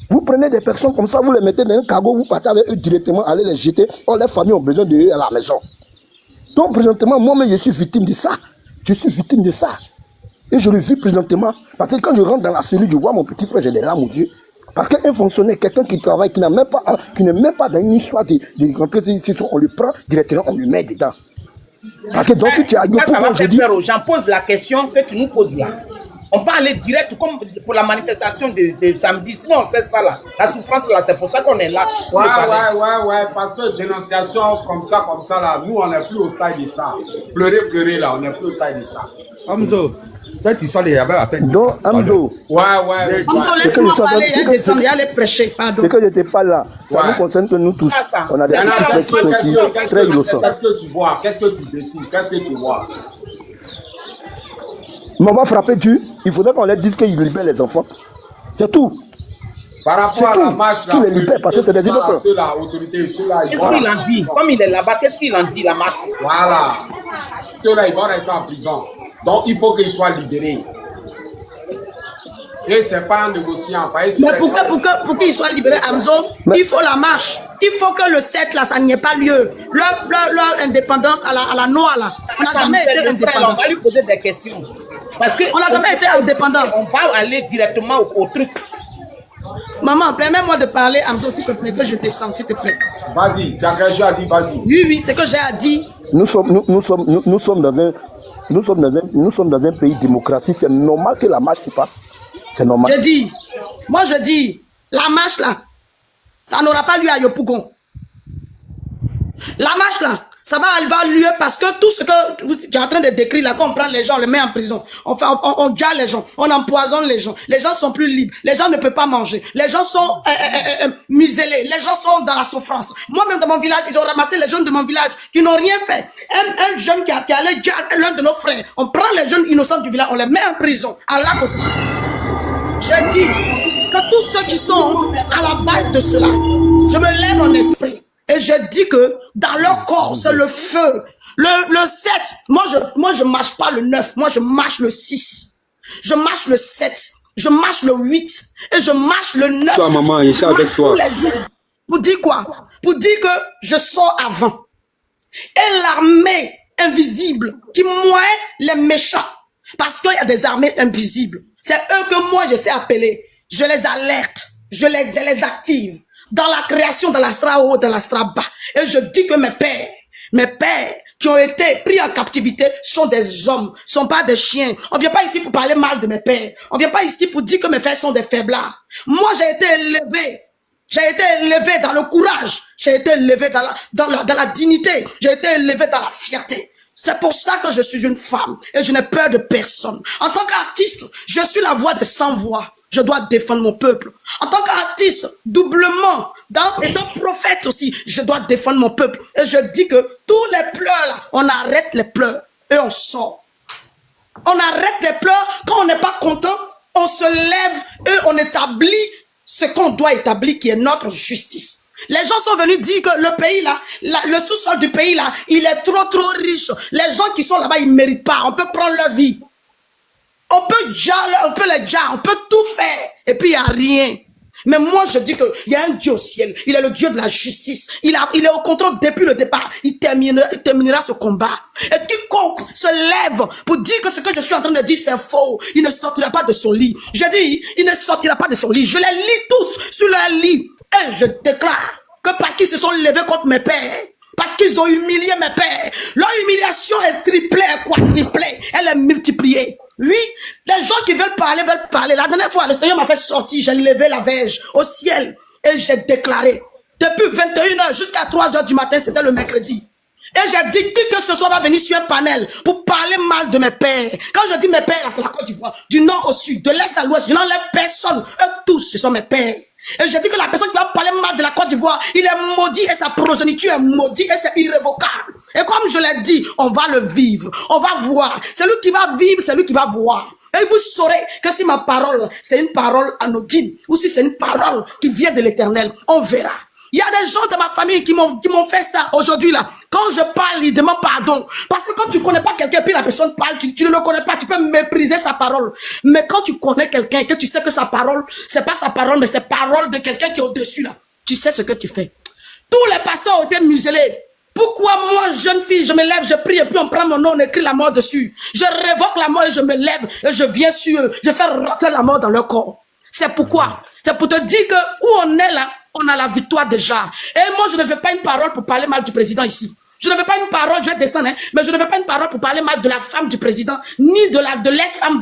Vous prenez des personnes comme ça, vous les mettez dans un cargo, vous partez avec eux directement, allez les jeter. Oh, les familles ont besoin d'eux à la maison. Donc, présentement, moi-même, je suis victime de ça. Et je le vis présentement. Parce que quand je rentre dans la cellule, je vois mon petit frère, j'ai des larmes aux yeux. Parce qu'un fonctionnaire, quelqu'un qui travaille, qui n'est même pas dans une histoire de rentrer, on le prend directement, on le met dedans. Parce que donc, si tu as ça va faire peur aux gens. Pose la question que tu nous poses là. On va aller direct comme pour la manifestation de samedi. Sinon, on sait ça là. La souffrance là, c'est pour ça qu'on est là. Ouais. Parce que dénonciation comme ça là, nous, on n'est plus au stade de ça. Pleurer là, on n'est plus au stade de ça. Hamzo, cette histoire, il y avait à peine. Donc, Hamzo. Ouais. Hamzo, laisse-moi parler, il y a des hommes, il y a les prêcher, pardon. C'est que je n'étais pas là. Ça nous concerne que nous tous. On a des petits qui sont aussi très innocents. Qu'est-ce que tu vois? Qu'est-ce que tu décides? Qu'est-ce que tu vois? Mais on va frapper Dieu. Il faudrait qu'on leur dise qu'ils libèrent les enfants. C'est tout. Par rapport à la marche, là, les libèrent parce que c'est des innocents. Qu'est-ce qu'il en dit? Comme il est là-bas, qu'est-ce qu'il en dit, la marche? Voilà. Ceux-là, ils vont rester en prison. Donc, il faut qu'ils soient libérés. Et ce n'est pas un négociant. Mais pour qu'ils soient libérés, Hamzo, il faut la marche. Il faut que le 7, là, ça n'y ait pas lieu. Leur indépendance à la noix, là. On n'a jamais été indépendant. On va lui poser des questions. Parce qu'on n'a jamais été indépendant. On va aller directement au truc. Maman, permets-moi de parler, Hamzo, s'il te plaît, que je descende, s'il te plaît. Vas-y, tu as quelque chose à dire, vas-y. Oui, c'est que j'ai à dire. Nous sommes dans un pays démocratique. C'est normal que la marche se passe. C'est normal. Je dis, la marche là, ça n'aura pas lieu à Yopougon. La marche là, ça va avoir lieu parce que tout ce que tu es en train de décrire là, quand on prend les gens, on les met en prison, on gare les gens, on empoisonne les gens sont plus libres, les gens ne peuvent pas manger, les gens sont muselés, les gens sont dans la souffrance. Moi-même dans mon village, ils ont ramassé les jeunes de mon village qui n'ont rien fait. Un jeune qui allait garder l'un de nos frères, on prend les jeunes innocents du village, on les met en prison, à la côté. Je dis que tous ceux qui sont à la base de cela, je me lève en esprit et je dis que dans leur corps, c'est le feu. Le 7, moi je marche pas le 9, moi je marche le 6. Je marche le 7, je marche le 8 et je marche le 9. Toi, maman, je suis avec toi. Tous les jours. Pour dire quoi? Pour dire que je sors avant. Et l'armée invisible qui moine les méchants. Parce qu'il y a des armées invisibles. C'est eux que moi je sais appeler. Je les alerte. Je les active. Dans la création, dans l'astra haut, dans l'astra bas. Et je dis que mes pères qui ont été pris en captivité sont des hommes, sont pas des chiens. On vient pas ici pour parler mal de mes pères. On vient pas ici pour dire que mes frères sont des faiblards. Moi, j'ai été élevé J'ai été élevé dans le courage. J'ai été élevé dans la dignité. J'ai été élevé dans la fierté. C'est pour ça que je suis une femme et je n'ai peur de personne. En tant qu'artiste, je suis la voix des sans-voix. Je dois défendre mon peuple. En tant qu'artiste, doublement, étant prophète aussi, je dois défendre mon peuple. Et je dis que tous les pleurs là, on arrête les pleurs et on sort. On arrête les pleurs quand on n'est pas content, on se lève et on établit ce qu'on doit établir qui est notre justice. Les gens sont venus dire que le pays là, le sous-sol du pays là, il est trop riche. Les gens qui sont là-bas, ils ne méritent pas. On peut prendre leur vie. On peut les jarrer, on peut tout faire. Et puis il n'y a rien. Mais moi je dis qu'il y a un Dieu au ciel. Il est le Dieu de la justice. Il est au contrôle depuis le départ. Il terminera ce combat. Et quiconque se lève pour dire que ce que je suis en train de dire c'est faux, il ne sortira pas de son lit. Je dis, il ne sortira pas de son lit. Je les lis tous sur leur lit. Et je déclare que parce qu'ils se sont levés contre mes pères, parce qu'ils ont humilié mes pères, leur humiliation est triplée, quadruplée, elle est multipliée. Oui, les gens qui veulent parler. La dernière fois, le Seigneur m'a fait sortir, j'ai levé la verge au ciel et j'ai déclaré. Depuis 21h jusqu'à 3h du matin, c'était le mercredi. Et j'ai dit que ce soit va venir sur un panel pour parler mal de mes pères. Quand je dis mes pères, c'est la Côte d'Ivoire, du nord au sud, de l'est à l'ouest, je n'enlève personne. Eux tous, ce sont mes pères. Et je dis que la personne qui va parler mal de la Côte d'Ivoire, il est maudit et sa progéniture est maudite et c'est irrévocable. Et comme je l'ai dit, on va le vivre, on va voir. C'est lui qui va vivre, c'est lui qui va voir. Et vous saurez que si ma parole, c'est une parole anodine, ou si c'est une parole qui vient de l'Éternel, on verra. Il y a des gens de ma famille qui m'ont fait ça aujourd'hui là. Quand je parle, ils demandent pardon. Parce que quand tu connais pas quelqu'un, puis la personne parle, tu ne le connais pas, tu peux mépriser sa parole. Mais quand tu connais quelqu'un et que tu sais que sa parole, c'est pas sa parole, mais c'est parole de quelqu'un qui est au-dessus là, tu sais ce que tu fais. Tous les pasteurs ont été muselés. Pourquoi moi, jeune fille, je me lève, je prie et puis on prend mon nom, on écrit la mort dessus. Je révoque la mort et je me lève et je viens sur eux. Je fais rentrer la mort dans leur corps. C'est pourquoi? C'est pour te dire que où on est là, on a la victoire déjà. Et moi, je ne veux pas une parole pour parler mal du président ici. Je ne veux pas une parole, je vais descendre, hein, mais je ne veux pas une parole pour parler mal de la femme du président, ni de l'ex-femme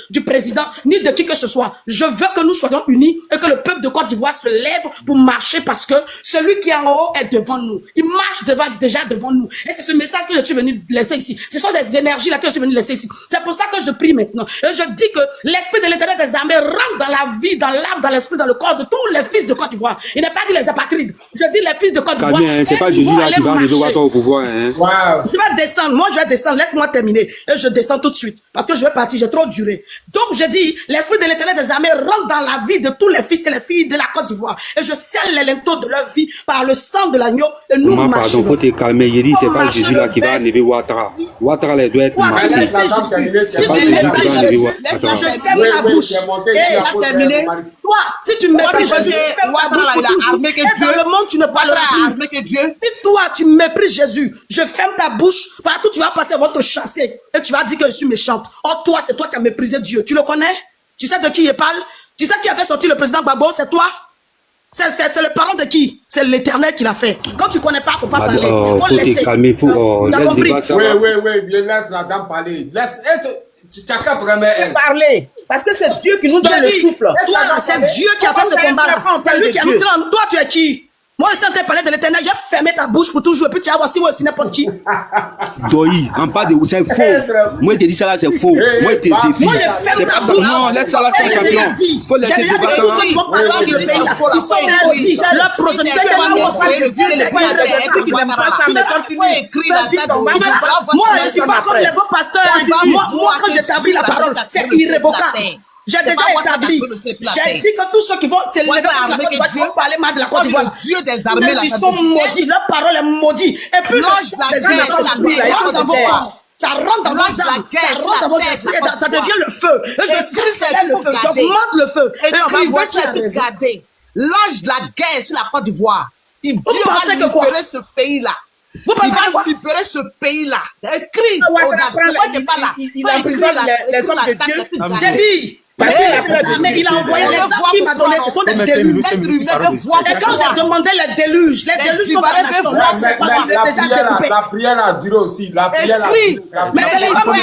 du président, ni de qui que ce soit. Je veux que nous soyons unis et que le peuple de Côte d'Ivoire se lève pour marcher parce que celui qui est en haut est devant nous. Il marche déjà devant nous. Et c'est ce message que je suis venu laisser ici. Ce sont des énergies là que je suis venu laisser ici. C'est pour ça que je prie maintenant. Et je dis que l'esprit de l'Éternel des armées rentre dans la vie, dans l'âme, dans l'esprit, dans le corps de tous les fils de Côte d'Ivoire. Il n'est pas dit les apatrides. Je dis les fils de Côte d'Ivoire. C'est pas Jésus là qui va arriver au pouvoir. Hein. Wow. Je vais descendre, moi je vais descendre, laisse-moi terminer. Et je descends tout de suite. Parce que je vais partir, j'ai trop duré. Donc je dis, l'esprit de l'Éternel des armées rentre dans la vie de tous les fils et les filles de la Côte d'Ivoire. Et je scelle les linteaux de leur vie par le sang de l'agneau. Et nous marchons. Pardon, faut te calmer. Il dit, c'est pas Jésus là qui va arriver Ouattara. Ouattara, il doit être marqué. C'est pas Jésus qui va arriver Ouattara. Je ferme la bouche. Et la terminer. Toi, si tu méprises Jésus, Ouattara, il a armé que Dieu. Dans le monde, tu ne parleras armé que Dieu. Si toi, tu méprises Jésus, je ferme ta bouche, partout tu vas passer, ils vont te chasser et tu vas dire que je suis méchante. Or toi, c'est toi qui as méprisé Dieu. Tu le connais? Tu sais de qui il parle? Tu sais qui a fait sortir le président Gbagbo? C'est toi? C'est le parent de qui? C'est l'Éternel qui l'a fait. Quand tu connais pas, faut pas parler. Faut te calmer, faut t'as compris? Oui, laisse la dame parler. Laisse chacun vraiment elle. Parler. Parce que c'est Dieu qui nous donne le souffle. Toi, c'est Dieu qui a fait ce combat. C'est lui qui a mis en toi, tu es qui? Moi, je suis en train de parler de l'Éternel, j'ai fermé ta bouche pour toujours, et puis tu vas voir si moi aussi n'importe qui. Doi, en pas de c'est faux. Moi, je te dis ça là, c'est faux. Moi, je te défie. C'est pas ça. Non, laisse ça là, c'est champion. Faut laisser le débat ça. La prosélyté, moi, je ne suis pas comme les beaux pasteurs. Moi, quand j'établis la parole, c'est irrévocable. J'ai déjà établi. J'ai dit que tous ceux qui vont se lever contre la Côte d'Ivoire, qui vont parler mal de la Côte d'Ivoire, Dieu des armées, ils sont maudits. Leur parole est maudite. Et puis, ça rentre dans vos âmes, ça rentre dans vos esprits, ça devient le feu. Et je crie le feu, j'augmente le feu. Et on va voir qui a raison. L'ange de la guerre sur la Côte d'Ivoire. Dieu va libérer ce pays-là. Vous pensez quoi? Il va libérer ce pays-là. Écris. Pourquoi tu n'es pas là? Il emprisonne les hommes de Dieu. J'ai dit, Mais il a envoyé les voix qui m'a donné, ce sont des déluges. Et quand j'ai demandé les déluges sont dans la nation. La prière a duré aussi. La prière a duré. Mais c'est pas vrai.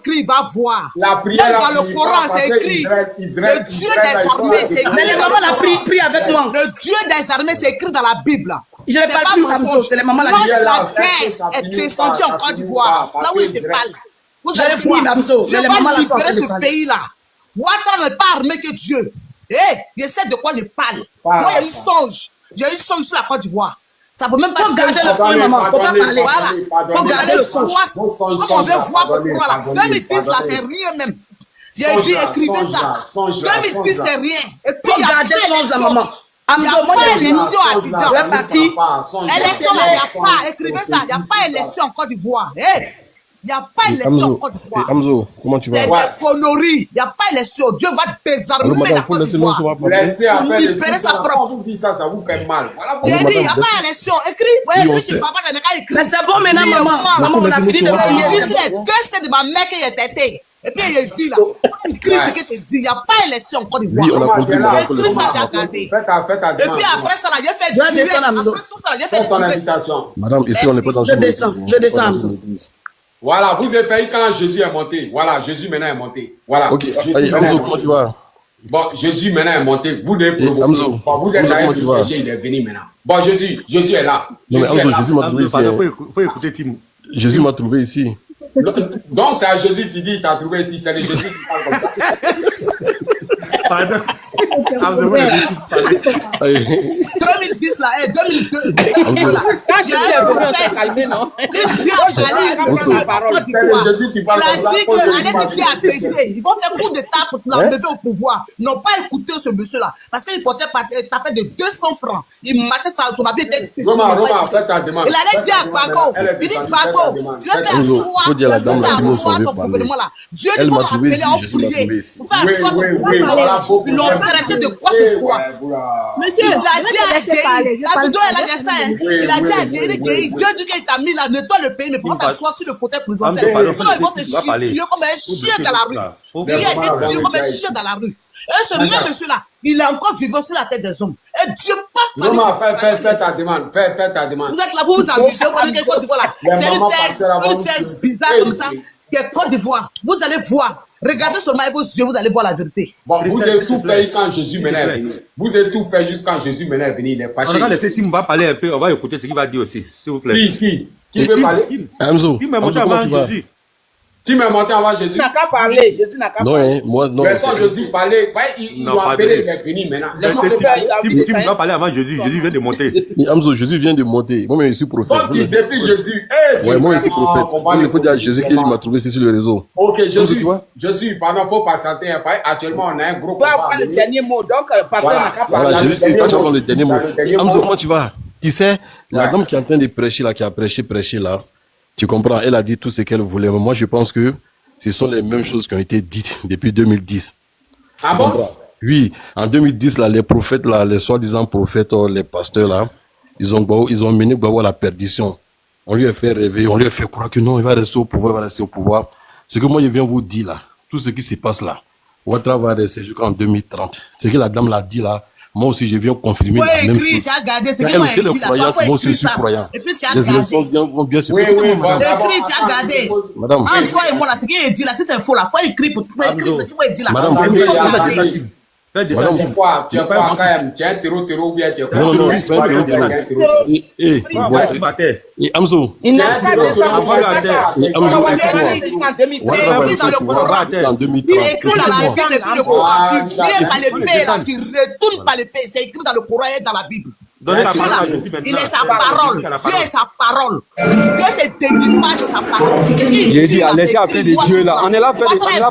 Il va voir. La prière dans le Coran, c'est écrit. Le Dieu des armées, c'est écrit. Mais les mamans l'ont pris avec moi. Le Dieu des armées, c'est écrit dans la Bible. Je n'ai pas plus Samson, c'est les mamans la Lorsque la terre est descendue en Côte d'Ivoire, là où il te parle, vous allez voir, Dieu va libérer ce pays-là. Ouattara n'est pas armé que Dieu. Je sais de quoi je parle. Moi, j'ai eu songe. J'ai eu songe sur la Côte d'Ivoire. Ça peut même pas garder le son, maman. Faut pas parler. Voilà. Faut garder le son. On veut voir le Coran là. 2010 là, c'est rien même. J'ai dit, écrivez ça. 2010, c'est rien. Et puis, il y a des songes là, maman. Il n'y a pas élection à Abidjan. Je vais partir. Élection là, il n'y a pas. Écrivez ça. Il n'y a pas élection en Côte d'Ivoire. Il n'y a pas élection en Côte d'Ivoire. Hamzo, comment tu vas? C'est des conneries. Il n'y a pas élection. Dieu va désarmer la Côte d'Ivoire. Laissez après libérer sa propre. Vous dites ça vous fait mal. J'ai dit, il n'y a pas élection. Écris. Oui, c'est papa qui a écrit. Mais c'est bon maintenant, maman. Maman, on a fini de prier. Juste les deux, c'est de ma mère qui est têtée. Et puis il dit là, écris ce que tu dis, il n'y a pas élection en Côte d'Ivoire. Oui, on a compris. Écris ça, j'ai regardé. Et puis après ça, j'ai fait direct. Après tout ça, j'ai fait direct. Madame, ici, on n'est pas dans une église. Je descends. Voilà, vous avez fait quand Jésus est monté. Voilà, Jésus maintenant est monté. Voilà. Ok, Hamzo, comment tu vas? Bon, Jésus maintenant est monté. Vous devez Hamzo, vous êtes allé chercher, il est venu maintenant. Bon, Jésus est là. Non, mais Hamzo, Jésus m'a trouvé ici. Il faut écouter Tim. Jésus m'a trouvé ici. Donc, c'est à Jésus qui dit, il t'a trouvé ici. C'est le Jésus qui parle comme ça. Pardon. 2010 là, 2002. Voilà. Il y a un prophète. Dieu a parlé à sa parole. Il a dit que allez se dire à Chrétien. Ils vont faire coup d'état pour l'enlever au pouvoir. Ils n'ont pas écouté ce monsieur-là. Parce qu'il portait tapait de 200 francs. Il marchait ça, son habit était Roma, fais ta demande. Il allait dire à Gbagbo. Il dit Gbagbo, tu veux faire faut dire à la dame là, nous sommes parler. Dieu Elle dit m'a qu'on trouvé appelé ici, en Jésus m'a prier. trouvé ici. Pour faire un soir, ils l'ont traité de quoi ce soir. Monsieur, il a dit à Guéhi, la vidéo elle a dit ça, il a dit à Guéhi, Dieu dit qu'il t'a mis là, nettoie le pays, mais il faut pas t'asseoir sur le fauteuil présidentiel. Sinon ils vont te tuer comme un chien dans la rue. Il a été tué comme un chien dans la rue. Et ce même monsieur-là, il est encore vivant sur la tête des hommes. Et Dieu passe par lui. Fais ta demande. Fais ta demande. Vous êtes là, vous vous amusez, vous dites que Côte d'Ivoire là. C'est une tête bizarre comme ça. Que Côte d'Ivoire, vous allez voir. Regardez seulement avec vos yeux, vous allez voir la vérité. Bon, vous avez tout fait quand Jésus menait est venu. Vous avez tout fait jusqu'à quand Jésus menait est venu. Il est fâché. On va laisser Tim parler un peu. On va écouter ce qu'il va dire aussi, s'il vous plaît. Qui veut parler? Hamzo, Tim est monté avant Jésus. Tim est monté avant Jésus. Jésus n'a qu'à parler. Jésus n'a qu'à parler. Non, moi, non. Laissons Jésus parler. Ils ont appelé, il est venu maintenant. Tim va parler avant Jésus. Jésus vient de monter. Hamzo, Jésus vient de monter. Moi, je suis prophète. Quand tu défies Jésus. Ouais, moi, je suis prophète. Il faut dire à Jésus qu'il m'a trouvé ici sur le réseau. Ok, Jésus, pendant pour patienter un peu. Actuellement, on a un gros. On va prendre le dernier mot. Donc, pasteur n'a qu'à parler. Voilà, Jésus, toi, tu vas prendre le dernier mot. Hamzo, comment tu vas? Tu sais, la dame qui est en train de prêcher là, qui a prêché là, tu comprends, elle a dit tout ce qu'elle voulait. Mais moi, je pense que ce sont les mêmes choses qui ont été dites depuis 2010. Ah bon? Oui, en 2010, là, les prophètes, là, les soi-disant prophètes, les pasteurs, là, ils ont mené Gbagbo à la perdition. On lui a fait rêver, on lui a fait croire que non, il va rester au pouvoir, Ce que moi, je viens vous dire, là, tout ce qui se passe là, Ouattara va rester jusqu'en 2030. Ce que la dame l'a dit, là, moi aussi, je viens confirmer la même chose. Elle aussi, elle est croyante, moi aussi, je suis croyant. Les élections vont bien se faire. Écris, tu as gardé. Madame. Entre toi et moi, là, ce qu'il dit là, si c'est faux, là, faut écrire pour écrire ce qu'il dit là. Madame, tu es quoi quand même? Tu es un terreau ou bien tu es quoi? Non, c'est un terreau. Et Hamzo. Il n'a pas de ça. Et Hamzo, il est écrit dans la Bible depuis le Coran. Tu viens par l'épée, là, tu retournes par l'épée. C'est écrit dans le Coran et dans la Bible. Il est sa parole. Dieu est sa parole. Dieu se dédie pas de sa parole. Il a dit, laissez affaire de Dieu là. On est là pour parler de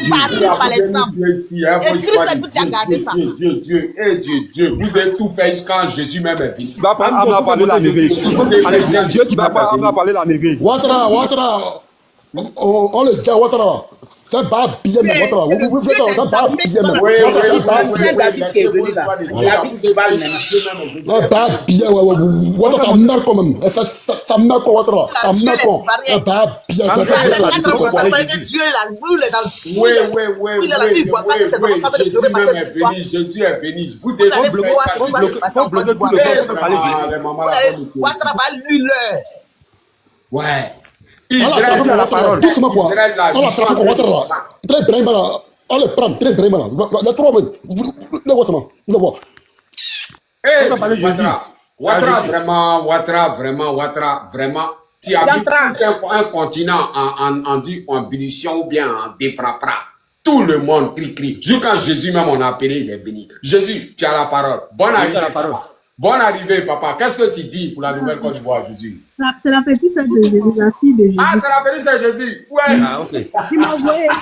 Dieu. Par exemple. Écris ça, tu as gardé ça. Dieu. Vous avez tout fait jusqu'à Jésus même est venu. Il va pas parler la nevée. C'est Dieu qui va pas parler la nevée. Ouattara. On le dit à Ouattara. C'est pas bien, mais Ouattara. Vous faites ça, c'est pas bien, mais C'est David qui est venu là. David qui parle maintenant. c'est pas bien, Ouattara, ça meurt quand même. Ça meurt quand Ouattara. Ça meurt quand. C'est pas bien. Dieu là, vous les dans Oui, Jésus est venu. Vous êtes Ouattara va lui leur. Ouais. Israël a la parole. Doucement quoi. On la frappe comme Ouattara. Très bien, on le prend très bien. La trois, le voit seulement. Le voit. Ouattara, vraiment. Tu as vu un continent en bénition ou bien en déprapra. Tout le monde crie. Jusqu'à Jésus même, on a appelé, il est venu. Jésus, tu as la parole. Bonne arrivée, papa. Qu'est-ce que tu dis pour la nouvelle Côte d'Ivoire, Jésus? C'est la petite sœur de Jésus, la fille de Jésus. Ah, c'est la petite sœur de Jésus. Ouais. Ah, ok. Il m'a envoyé à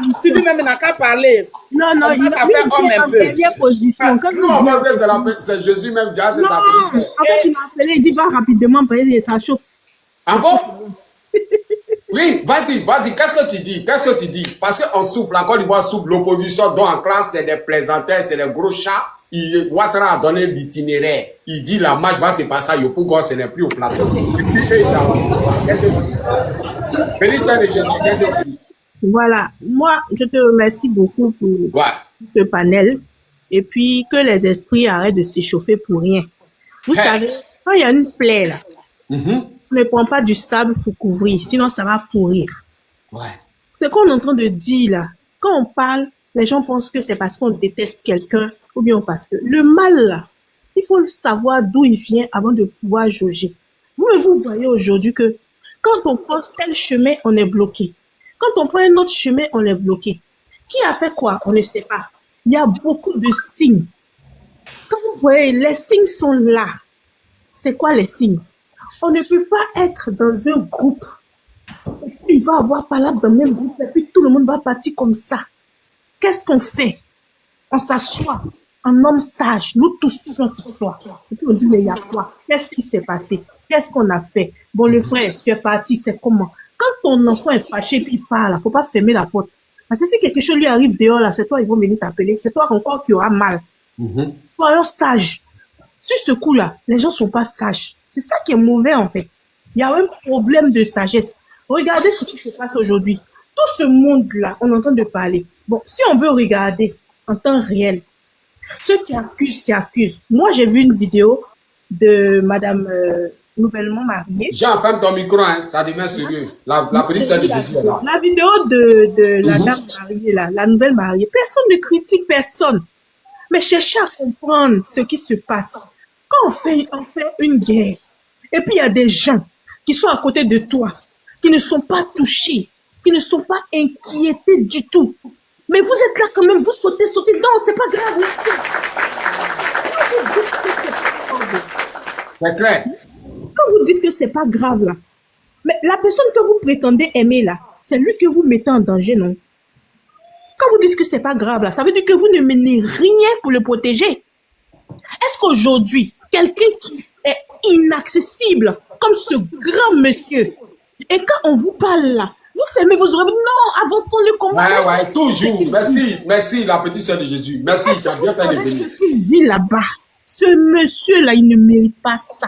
vous. Si lui-même n'a qu'à parler. Non, il a fait homme un peu. première position. Non, parce que c'est Jésus même, déjà, c'est sa petite sœur. En fait, il m'a appelé, il dit va rapidement, parce que ça chauffe. Ah bon? Oui, vas-y, qu'est-ce que tu dis? Parce qu'on souffle, la Côte d'Ivoire souffle, l'opposition dont en classe, c'est des plaisantins, c'est des gros chats. Ouattara a donné l'itinéraire. Il dit la marche va se passer à Yopougon, ce n'est plus au plateau. Félix de Jésus, qu'est-ce que tu dis? Voilà, moi, je te remercie beaucoup pour ce panel. Et puis, que les esprits arrêtent de s'échauffer pour rien. Vous savez, quand il y a une plaie là, on ne prend pas du sable pour couvrir, sinon ça va pourrir. Ce qu'on est en train de dire là, quand on parle, les gens pensent que c'est parce qu'on déteste quelqu'un ou bien parce que le mal là, il faut savoir d'où il vient avant de pouvoir jauger. Vous voyez aujourd'hui que quand on prend tel chemin, on est bloqué. Quand on prend un autre chemin, on est bloqué. Qui a fait quoi? On ne sait pas. Il y a beaucoup de signes. Quand vous voyez, les signes sont là. C'est quoi les signes? On ne peut pas être dans un groupe. Et puis il va avoir palabre dans le même groupe et puis tout le monde va partir comme ça. Qu'est-ce qu'on fait? On s'assoit. Un homme sage. Nous tous, on s'assoit. Et puis on dit, mais il y a quoi? Qu'est-ce qui s'est passé? Qu'est-ce qu'on a fait? Bon, le frère, tu es parti, c'est comment? Quand ton enfant est fâché et puis il parle, il ne faut pas fermer la porte. Parce que si quelque chose lui arrive dehors, là, c'est toi, ils vont venir t'appeler. C'est toi encore qui aura mal. Soyons sages. Sur ce coup-là, les gens ne sont pas sages. C'est ça qui est mauvais, en fait. Il y a un problème de sagesse. Regardez ce qui se passe aujourd'hui. Tout ce monde-là, on est en train de parler. Bon, si on veut regarder en temps réel, ceux qui accusent. Moi, j'ai vu une vidéo de madame nouvellement mariée. Jean, ferme ton micro, hein, ça devient sérieux. La petite sœur de Jésus est là. La vidéo de la dame mariée, là, la nouvelle mariée. Personne ne critique personne. Mais cherchez à comprendre ce qui se passe. Quand on fait une guerre, et puis il y a des gens qui sont à côté de toi, qui ne sont pas touchés, qui ne sont pas inquiétés du tout. Mais vous êtes là quand même, vous sautez. Non, c'est pas grave. C'est clair. Quand vous dites que c'est pas grave là, mais la personne que vous prétendez aimer là, c'est lui que vous mettez en danger, non? Quand vous dites que c'est pas grave là, ça veut dire que vous ne menez rien pour le protéger. Est-ce qu'aujourd'hui, quelqu'un qui est inaccessible, comme ce grand monsieur, et quand on vous parle là, vous fermez vos oreilles, non, avançons le combat. Ouais, toujours. Merci, la petite sœur de Jésus. Merci, tu as bien fait de venir. Ce qu'il vit là-bas, ce monsieur-là, il ne mérite pas ça.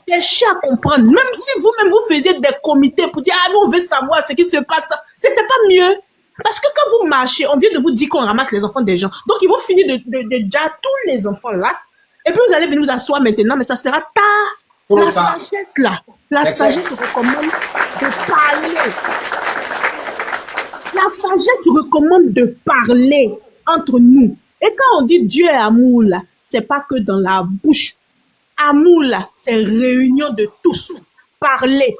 Cherchez à comprendre. Même si vous-même, vous faisiez des comités pour dire, nous, on veut savoir ce qui se passe, c'était pas mieux. Parce que quand vous marchez, on vient de vous dire qu'on ramasse les enfants des gens. Donc, ils vont finir de déjà tous les enfants là. Et puis, vous allez venir vous asseoir maintenant, mais ça sera tard. La sagesse là, la sagesse recommande de parler. La sagesse recommande de parler entre nous. Et quand on dit Dieu est amour là, c'est pas que dans la bouche. Amour là, c'est réunion de tous. Parler.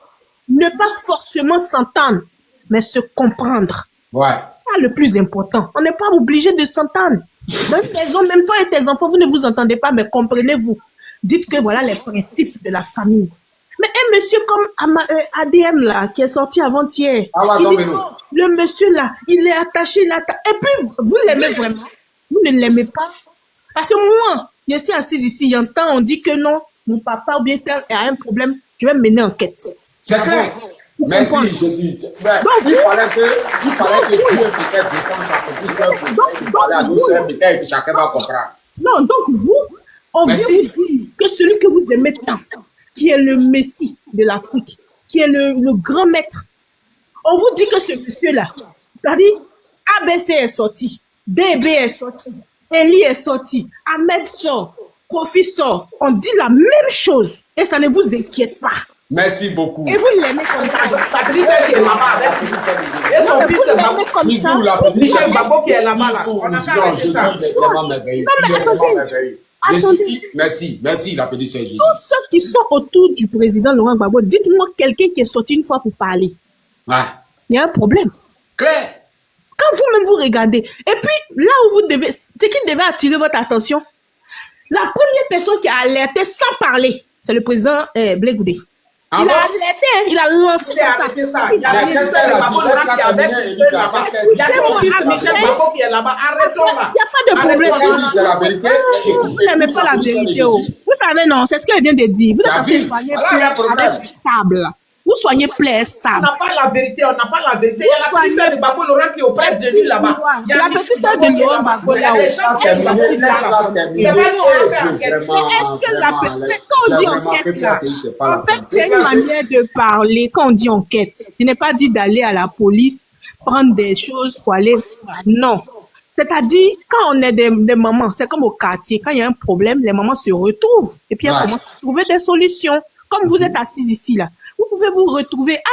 Ne pas forcément s'entendre, mais se comprendre. C'est ça le plus important. On n'est pas obligé de s'entendre. Dans une maison, même toi et tes enfants, vous ne vous entendez pas, mais comprenez-vous. Dites que voilà les principes de la famille. Mais un monsieur comme ADM là, qui est sorti avant-hier, le monsieur là, il est attaché là. Et puis, vous l'aimez vraiment? Vous ne l'aimez pas? Parce que moi, je suis assise ici, il y a un temps, on dit que non, mon papa ou bien tel a un problème, je vais mener enquête. C'est clair. Merci, comprendre. Jésus. Mais Donc, il fallait que Dieu peut-être défende sa petite sœur pour parler à nos sœurs, peut-être que chacun va comprendre. Non, donc vous, on vient Merci. vous dire que celui que vous aimez tant, qui est le Messie de l'Afrique, qui est le grand maître, on vous dit que ce monsieur-là, c'est-à-dire ABC est sorti, DB est sorti, Eli est sorti, Ahmed sort, Kofi sort. On dit la même chose et ça ne vous inquiète pas. Merci beaucoup. Et vous l'aimez comme ça. Ça veut dire qui est là-bas avec lui. Et son fils est là-bas. Comme ça. Michel Gbagbo qui est là-bas. Là. On a fait arrêter ça. Non, mais attendez. Merci, la petite sœur Jésus. Tous ceux qui sont autour du président Laurent Gbagbo, dites-moi quelqu'un qui est sorti une fois pour parler. Ouais. Il y a un problème. Claire. Quand vous-même vous regardez, et puis là où vous devez, ce qui devait attirer votre attention, la première personne qui a alerté sans parler, c'est le président Blé Goudé. Il a alerté, il a lancé ça. Il y a Michel Gbagbo qui est avec là-bas. Il y a son fils Michel Gbagbo qui est là-bas. Arrêtons là. Il n'y a pas de problème. C'est la vérité. Vous n'aimez pas la vérité. Vous savez, non, c'est ce qu'elle vient de dire. Vous êtes en train de soigner plaie avec du sable. Vous soignez plaie sable. On n'a pas la vérité, on n'a pas la vérité. Il y a la petite sœur de Gbagbo Laurent qui est auprès de lui là-bas. Il y a la petite sœur de Laurent Gbagbo là-haut. Est-ce que la petite, quand on dit enquête là, en fait, c'est une manière de parler. Quand on dit enquête, je n'ai pas dit d'aller à la police, prendre des choses pour aller faire. Non. C'est-à-dire, quand on est des mamans, c'est comme au quartier, quand il y a un problème, les mamans se retrouvent et puis elles commencent à trouver des solutions. Comme vous êtes assis ici là, vous pouvez vous retrouver. Ah, de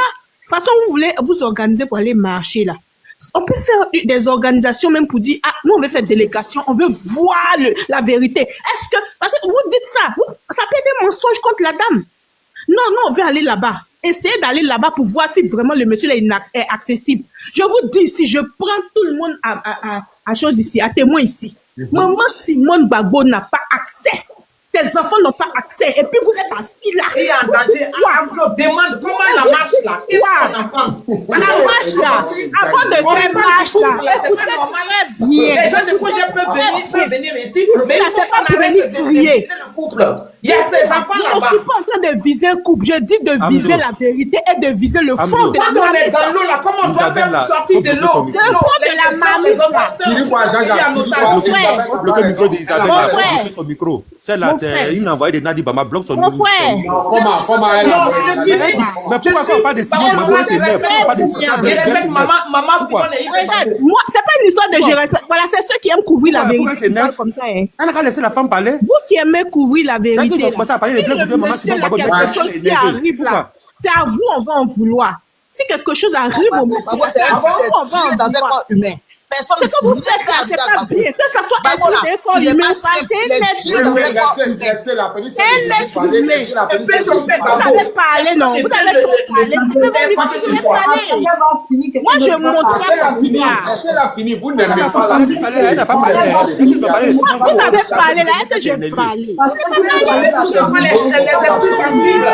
toute façon, vous voulez vous organiser pour aller marcher là. On peut faire des organisations même pour dire, ah, nous on veut faire délégation, on veut voir la vérité. Est-ce que, parce que vous dites ça, ça peut être un mensonge contre la dame. Non, on veut aller là-bas. Essayez d'aller là-bas pour voir si vraiment le monsieur là est accessible. Je vous dis, si je prends tout le monde à chose ici, à témoin ici, maman Simone Gbagbo n'a pas accès. Tes enfants n'ont pas accès. Et puis vous êtes assis là. Et en danger. On se demande comment la marche là. Qu'est-ce qu'on en pense? La marche là. Avant de faire marche là. Écoutez bien. Les gens de projet peuvent venir ici. Mais il faut qu'on arrête de viser le couple. Il y a ces enfants là-bas. Je ne suis pas en train de viser un couple. Je dis de viser la vérité et de viser le fond de quand on est dans l'eau là, comment on doit faire pour sortir de l'eau? Le fond de la marmite. Tu dis quoi, Jean-Jacques? Bloquez le micro d'Isabelle. Bloquez son micro. Celle-là, c'est une envoyée de Nadi Bama. Bloque son micro. Mon frère. Comment elle a mais pourquoi on parle de Simone Gbagbo? C'est neuf. Maman Simone est regarde, moi, c'est pas une histoire de je respecte. Voilà, c'est ceux qui aiment couvrir la vérité. Comme ça, hein. Elle a laissé la femme parler. Vous qui aimez couvrir la vérité. Si le monsieur là, quelque chose qui arrive là, c'est à vous, on va en vouloir. Si quelque chose arrive au monsieur, c'est à vous, on va en vouloir. Personne c'est comme vous faites, c'est pas bien. Que ça soit un corps humain, c'est un être humain. Vous avez parlé, non? Vous avez trop parlé. Moi, je montre. Elle a fini. Vous n'aimez pas la vie. Elle n'a pas parlé. Vous avez parlé là. Est-ce que j'ai parlé? Les esprits sensibles.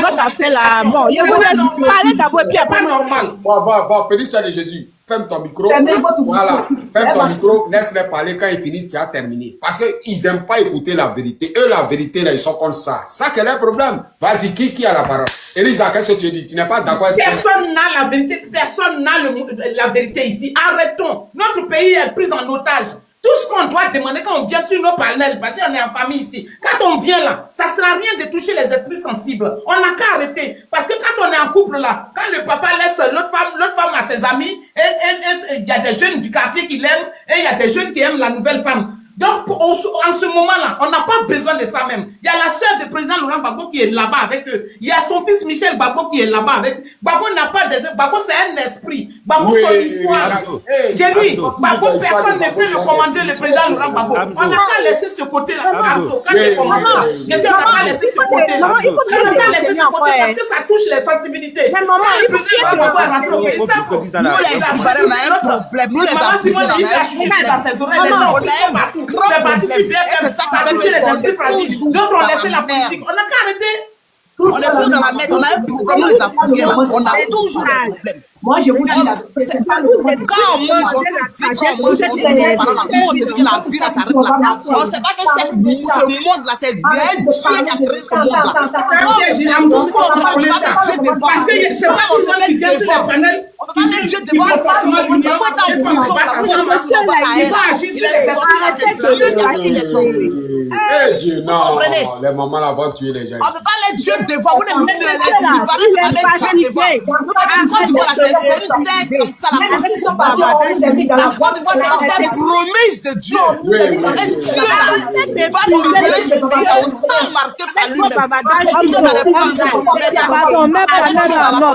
Votre appel là. Bon, je vous laisse parler d'abord et puis après. Normal. Bon, petit soeur de Jésus. Ferme ton micro. Voilà. Ferme ton micro. Laisse-les parler. Quand ils finissent, tu as terminé. Parce qu'ils n'aiment pas écouter la vérité. Eux, la vérité, là, ils sont comme ça. Ça, quel est le problème? Vas-y, qui a la parole? Elisa, qu'est-ce que tu dis? Tu n'es pas d'accord? Personne n'a la vérité. Personne n'a la vérité ici. Arrêtons. Notre pays est pris en otage. Tout ce qu'on doit demander quand on vient sur nos panels, parce qu'on est en famille ici, quand on vient là, ça ne sert à rien de toucher les esprits sensibles. On n'a qu'à arrêter. Parce que quand on est en couple là, quand le papa laisse l'autre femme à ses amis, il y a des jeunes du quartier qui l'aiment, et il y a des jeunes qui aiment la nouvelle femme. Donc, en ce moment-là, on n'a pas besoin de ça même. Il y a la sœur du président Laurent Gbagbo qui est là-bas avec eux. Il y a son fils Michel Gbagbo qui est là-bas avec. Gbagbo n'a pas des... Gbagbo, c'est un esprit. Gbagbo, c'est une histoire. J'ai dit, Gbagbo, personne ne peut le commander, le président Laurent Gbagbo. On n'a qu'à laisser ce côté-là. Quand j'ai commandé, j'ai dit, on n'a qu'à laisser ce côté-là. On n'a qu'à laisser ce côté parce que ça touche les sensibilités. Mais maman, il faut qu'il y ait Nous, les Ivoiriens, on a un problème. Nous, les Africains, on a un problème. Dans ses oreilles, les gens, on a un partout. Les partis super, ça touche les esprits fragiles. Donc, on laisse la politique. On n'a qu'à arrêter. On est plus dans la merde. On a un problème, les Africains. On a toujours des problèmes. Moi, je vous dis la vérité. C'est pas le moment de Quand on mange, on dit qu'on on dit que la vie là s'arrête là. On ne sait pas que ce monde-là, c'est Dieu qui a créé ce monde-là. Parce que c'est pas pour ça qu'il vient sur le panel. On ne peut pas mettre Dieu devant. On peut pas être en prison là. Il est sorti là, c'est Dieu qui a dit qu'il est sorti. Non, les mamans là vont tuer les gens. On ne peut pas mettre Dieu devant. Vous ne mettez les séparés pour mettre Dieu devant. Quand tu vois là, c'est une terre comme ça. La Côte d'Ivoire, c'est une terre promise de Dieu. Et Dieu là va nous libérer ce pays là autant marqué par lui-même. Pardon, mais pardon.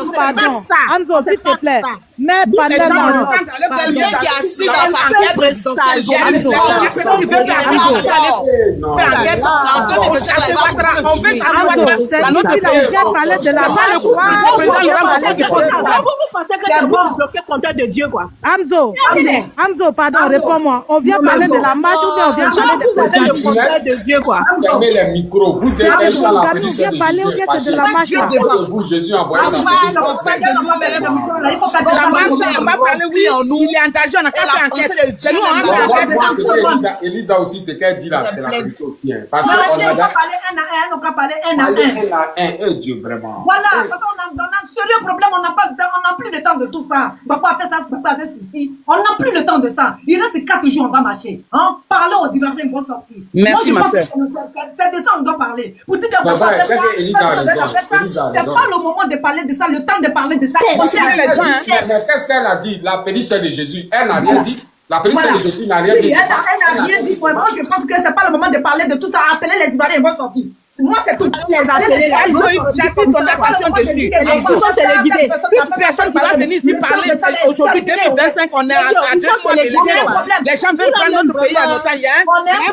Anzo, s'il te plaît. Mais pardon. Quelqu'un qui est assis dans sa tête présidentielle. de Dieu, quoi. Amzo, pardon, réponds-moi. On vient parler de la marche ou bien on vient parler de Dieu, quoi. Fermez les micros. Vous êtes dans la péninsule de Jésus. C'est de la marche. Vous, Jésus a envoyé sa il est engagé, on a qu'à faire enquête. C'est nous, on a Elisa aussi, c'est qu'elle dit là, c'est la vérité aussi. Parce qu'on a on n'a parlé un à un. Dieu, vraiment. Voilà, parce qu'on a un sérieux problème, on n'a plus le temps de tout ça. Papa a fait ça, papa a fait ceci. On n'a plus le temps de ça. Il reste 4 jours, on va marcher. Hein? Parlons aux Ivoiriens, ils vont sortir. Merci, ma soeur. C'est de ça on doit parler. Vous dites que c'est pas le moment de parler de ça, le temps de parler de ça. Mais qu'est-ce qu'elle a dit? La péninsule de Jésus, elle n'a rien dit. La péninsule de Jésus n'a rien dit. Elle n'a rien dit. Moi, je pense que c'est pas le moment de parler de tout ça. Appelez les Ivoiriens, ils vont sortir. Moi, c'est tout. Les appeler, j'attends ton attention dessus. Ils sont téléguidés. Toute personne qui va venir ici parler aujourd'hui, 2025, on est à 2 mois de l'hiver. Les gens veulent prendre notre pays en otage. Il y a un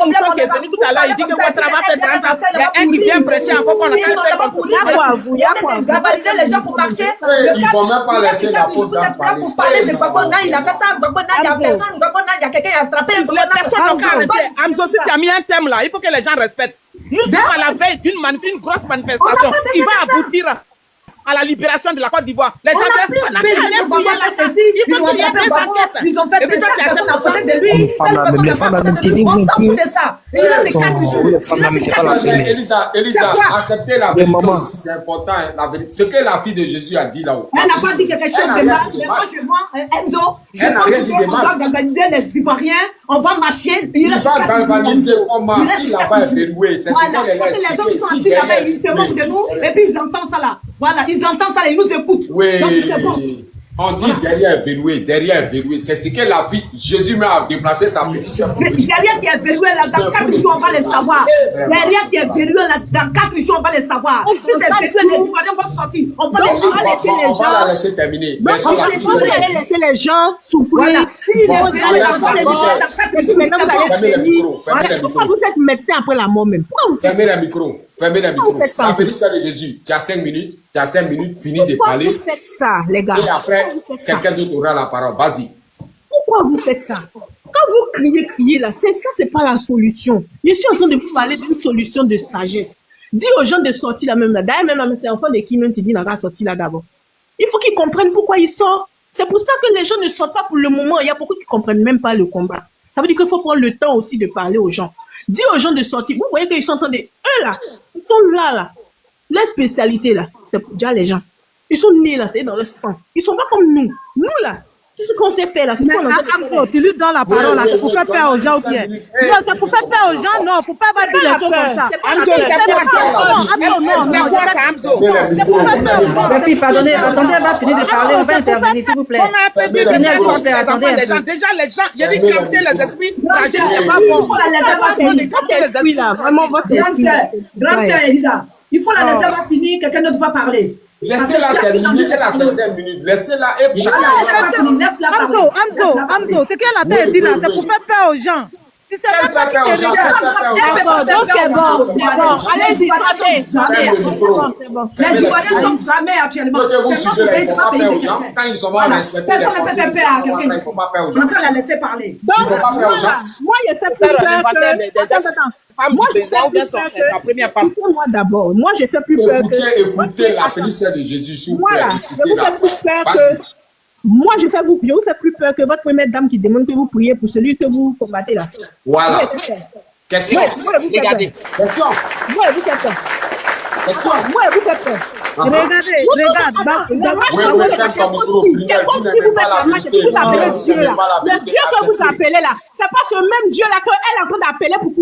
mouton qui est venu tout à l'heure, il dit que votre travail fait 30 ans. Il y a un qui vient prêcher encore qu'on a fait il y a quoi? Gabaliser les gens pour marcher. Ils ne vont même pas laisser la peau d'âme parler. Pour parler de Gbagona, il a fait ça. Gbagona, il y a personne. Gbagona, il y a quelqu'un qui a attrapé. Les personnes n'ont qu'à arrêter. Amzo, si tu as mis un thème là, il faut que les gens respectent. Nous sommes à la veille d'une grosse manifestation. Il va aboutir à la libération de la Côte d'Ivoire. Les gens veulent il faut qu'il y ait des enquêtes. Ils ont fait des enquêtes de lui. Les femmes à l'intérieur vont plus. Elisa, acceptez la vérité aussi, c'est important. Ce que la fille de Jésus a dit là-haut. Elle n'a pas dit quelque chose de mal. Mais moi, je vois, Enzo, je pense qu'on va galvaniser les Ivoiriens. On va marcher. Il va galvaniser comment si là-bas est verrouillé. C'est ce qu'on les laisse expliquer. Si là-bas, ils se moquent de nous. Et puis, ils entendent ça là. Voilà, ils entendent ça, ils nous écoutent. Oui. Donc, c'est bon. On dit derrière verrouillé. C'est ce que la vie, Jésus m'a déplacé sa péninsule. Derrière qui est verrouillé là, dans 4 jours, on va les savoir. Derrière qui est verrouillé là, dans 4 jours, on va les savoir. Si c'est verrouillé, les Ivoiriens vont sortir. On va la laisser terminer. On va laisser les gens souffrir. Si les pourquoi vous êtes médecin après la mort même? Fermez les micros. La péninsule de Jésus, tu as 5 minutes. Fini de parler. Pourquoi vous faites ça, les gars? Et après, quelqu'un d'autre aura la parole. Vas-y. Pourquoi vous faites ça? Quand vous criez là, c'est pas la solution. Je suis en train de vous parler d'une solution de sagesse. Dis aux gens de sortir là même là. D'ailleurs, même c'est enfant de qui même tu dis n'a pas sorti là d'abord. Il faut qu'ils comprennent pourquoi ils sortent. C'est pour ça que les gens ne sortent pas pour le moment. Il y a beaucoup qui comprennent même pas le combat. Ça veut dire qu'il faut prendre le temps aussi de parler aux gens. Dis aux gens de sortir. Vous voyez qu'ils sont en train de... Eux là, ils sont là. Leur spécialité là, c'est pour déjà les gens. Ils sont nés là, c'est dans leur sang. Ils sont pas comme nous. Nous là, tout ce qu'on sait faire là, c'est qu'on a... Tu lui donnes la parole là, c'est pour faire peur aux gens ou bien? Non, c'est pour faire peur aux gens, non, faut pas dire des choses comme ça. C'est pour faire peur. Les filles, pardonnez, attendez, elle va finir de parler, on va intervenir s'il vous plaît. Déjà, les gens, il y a dit capter les esprits. C'est pas bon. Grande sœur Elisa, il faut la laisser avoir fini, quelqu'un d'autre va parler. Laissez-la terminer, elle a 5 minutes. Laissez-la et Amzo, c'est qu'elle a dit là, c'est pour faire peur aux gens. Si c'est pas peur aux gens, donc c'est bon. Allez-y, c'est bon. Les Ivoiriens sont jamais actuellement. Vous suivez les gens, quand ils sont mal respectés, il ne faut pas peur aux gens. Je vais la laisser parler. Donc, moi, je fais plus peur que... Moi, je fais plus peur que... Moi d'abord. Moi, je fais plus peur que... Écoutez la péninsule de Jésus, s'il vous plaît. Voilà, je vous fais plus peur que... Moi, je vous fais plus peur que votre première dame qui demande que vous priez pour celui que vous combattez là. Voilà. Question. Regardez. Question. Moi, vous faites peur. Question. Moi, vous faites peur. Regardez, regarde. C'est comme si vous faites la marche et vous appelez Dieu là. Le Dieu que vous appelez là, c'est pas ce même Dieu là qu'elle est en train d'appeler pour